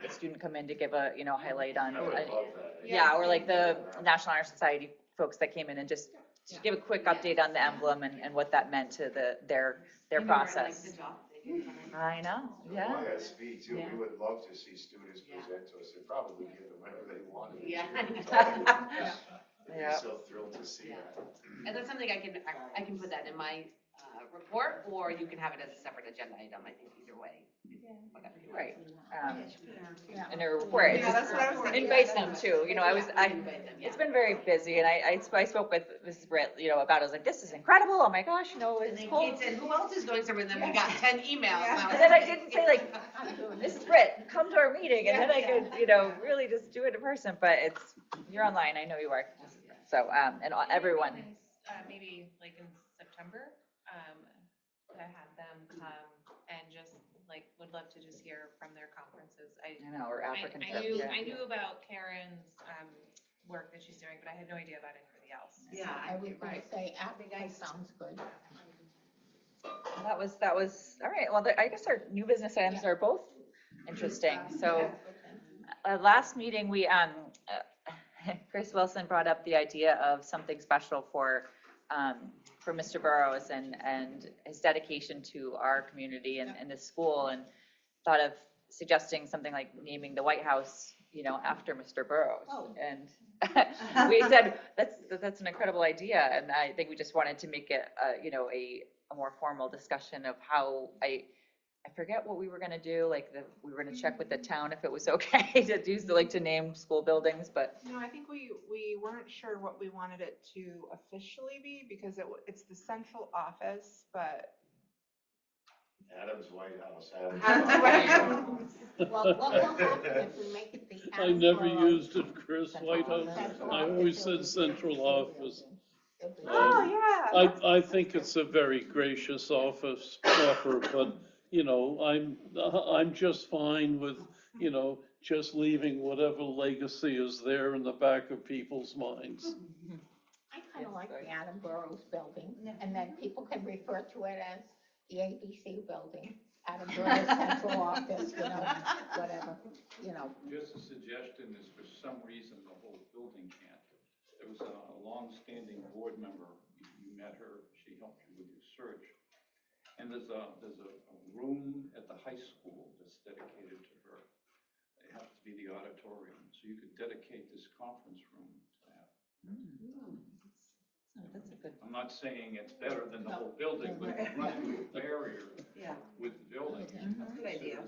student come in to give a, highlight on. I would love that. Yeah, or like the National Honor Society folks that came in and just give a quick update on the emblem and what that meant to their process. I know, yeah. YSB too, we would love to see students present to us, and probably give them whatever they wanted. Yeah. So thrilled to see that. And that's something I can put that in my report, or you can have it as a separate agenda item, I think either way. Whatever you want. Right. In a report, it's that's what I was thinking. invite them too, it's been very busy, and I spoke with Mrs. Britt, about it. I was like, this is incredible, oh my gosh, it's cool. Kate said, who else is going somewhere? And then we got 10 emails. And then I didn't say like, Mrs. Britt, come to our meeting, and then I could, really just do it in person, but you're online, I know you are. So, and everyone. Maybe like in September, to have them come and just would love to just hear from their conferences. I know, or African. I knew about Karen's work that she's doing, but I had no idea about anybody else. Yeah, I was going to say, Africa sounds good. That was all right. Well, I guess our new business items are both interesting. So last meeting we Chris Wilson brought up the idea of something special for Mr. Burrows and his dedication to our community and the school, and thought of suggesting something like naming the White House, you know, after Mr. Burrows. Oh. And we said, that's an incredible idea, and I think we just wanted to make it, you know, a more formal discussion of how I forget what we were gonna do, like, we were gonna check with the town if it was okay to do, like, to name school buildings, but No, I think we weren't sure what we wanted it to officially be because it's the central office, but. Adam's White House, Adam's Adam's. White House. Well, what will happen if we make it the I never Attleboro used it, Chris, White House. Central I Office always or said the central city office. building? Oh, yeah. I think it's a very gracious offer, but, you know, I'm just fine with, you know, just leaving whatever legacy is there in the back of people's minds. I kind of like the Adam Burrows building, and then people can refer to it as the ABC building, Adam Burrows Central Office, you know, whatever, you know. Just a suggestion is for some reason the whole building can't. There was a long-standing board member, you met her, she helped you with your search. And there's a room at the high school that's dedicated to her. It happens to be the auditorium, so you could dedicate this conference room to that. that's a good. I'm not saying it's better than the whole building, but you run into a barrier Yeah. with the building. Good idea.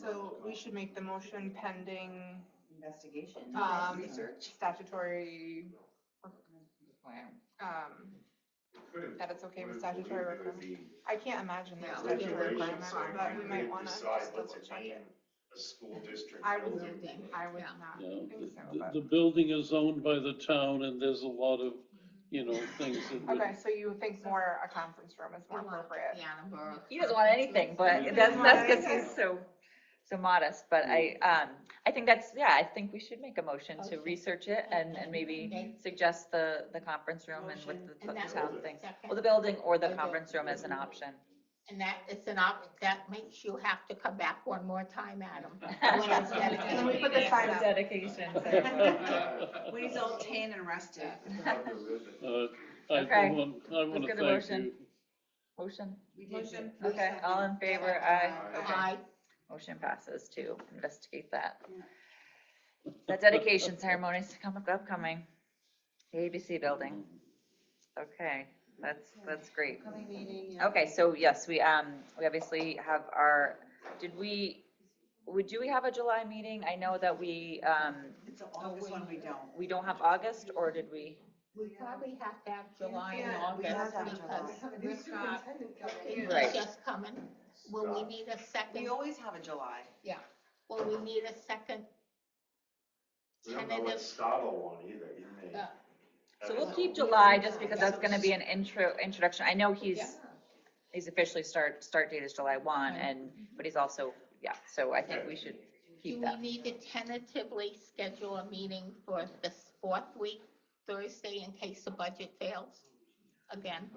So we should make the motion pending Investigation, research, statutory, that it's okay with statutory requirements. I can't imagine there's statutory requirements, but we might wanna Decide just what double to check name it. a school district I would, building. I would Yeah. not Yeah, think so, the but. building is owned by the town, and there's a lot of, you know, things that would. Okay, so you think more a conference room is more appropriate? The Adam Burrows. He doesn't want anything, but that's because he's so modest, but I think I think we should make a motion to Okay. research it and maybe Okay. suggest the conference room and with the And that- town thing. Second. Well, the building or the conference room as an option. And that it's that makes you have to come back one more time, Adam. When it's And then we dedicated. put the sign up. Dedication. When he's all tan and rested. I Okay. want to get a thank motion. you. Motion? We did. Motion. Okay, all in favor? Aye. Aye. Motion passes to investigate that. The dedication ceremony is upcoming. The ABC building. Okay, that's great. Upcoming meeting, yeah. Okay, so yes, we obviously have our, do we have a July meeting? I know that It's an August one, we don't. don't have August, or did we? We probably have to have July and Yeah, we have August to have because July. Rick Scott Right. is just coming. Will we need a second? We always have a July. Yeah. Will we need a second? We don't know what Tentative. Scott will want either, he may. Yeah. So we'll keep July just because that's gonna be an introduction. I know he's officially start date is July 1 but he's also, so I think we should Do keep we that. need to tentatively schedule a meeting for this fourth week, Thursday, in case the budget fails again?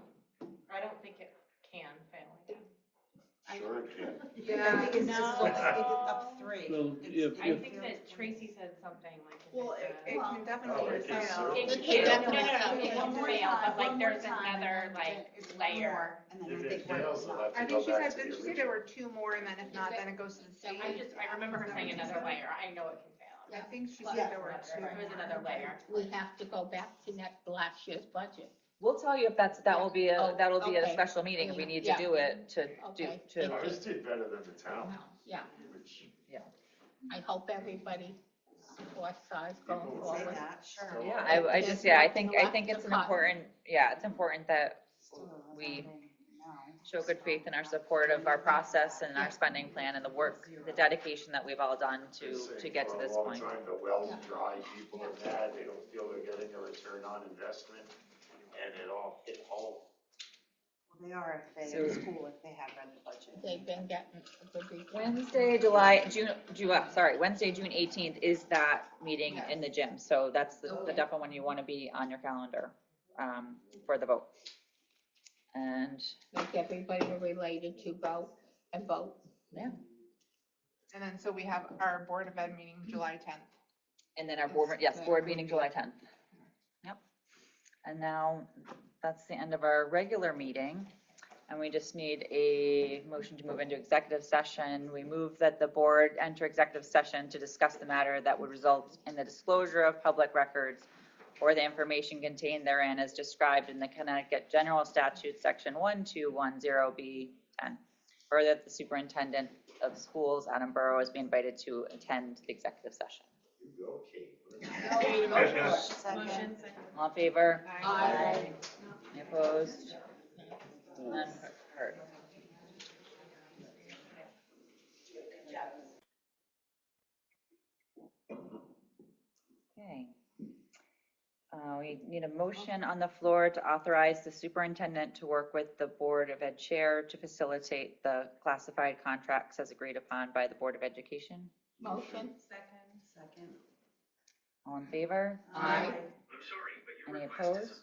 I don't think it can fail again. Sure it can. Yeah. I think it's just up three. Well, if- I think that Tracy said something like. if Well, it's it can definitely it can fail. certainly It can can, definitely it fail. won't fail, but like there's another like layer. If it fails, they'll have I to go think she back said, to did the she say there original. were two more and then if not, then it goes to the state? I remember her saying another layer, I know it can fail. I think she Yeah. said there were two. It was another layer. We have to go back to last year's budget. We'll tell you if that will be Oh, a okay. special meeting, if we need to Yeah. do it, Okay. Ours did better than the town, Yeah, which. I hope everybody supports us going People Say forward. that, sure. Yeah, I just, I think it's an important, it's important that we show good faith in our support of our process and our spending plan and the work, the dedication that we've all done to get to this point. For a long time, the wells dry, people are mad, they don't feel they're getting a return on investment, and it all hit home. They are if they, So- in school, if they have read the budget. They've been getting a good return. Wednesday, June 18th is that meeting in the gym, so that's the definite one you want to be on your calendar, for the vote. And, Make everybody related to go and vote. yeah, And then, so we have our Board of Ed meeting July 10th. and then our board meeting July 10th. Yep. And now, that's the end of our regular meeting. And we just need a motion to move into executive session. We move that the board enter executive session to discuss the matter that would result in the disclosure of public records or the information contained therein as described in the Connecticut General Statute, Section 1210B10. Further, that the superintendent of schools, Adam Burrow, is being invited to attend the executive session. You go, Kate. Motion. All in favor? Aye. Any opposed? None heard. Okay. We need a motion on the floor to authorize the superintendent to work with the Board of Ed Chair to facilitate the classified contracts as agreed upon by the Board of Education. Motion. Second. All in favor? Aye. Any opposed?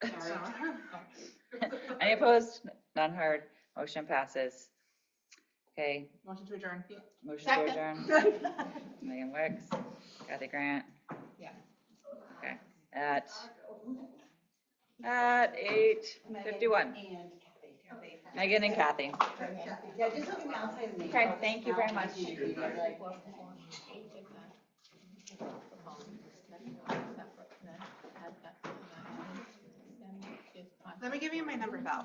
Sorry. Any opposed? None heard. Motion passes. Okay, Motion to adjourn. motion to adjourn. Megan Wicks, Kathy Grant. Yeah. Okay, at 8:51. Megan and Kathy. Yeah, just announce his name. Okay, thank you very much. Let me give you my number, Val.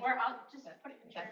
Or I'll just put it in chat.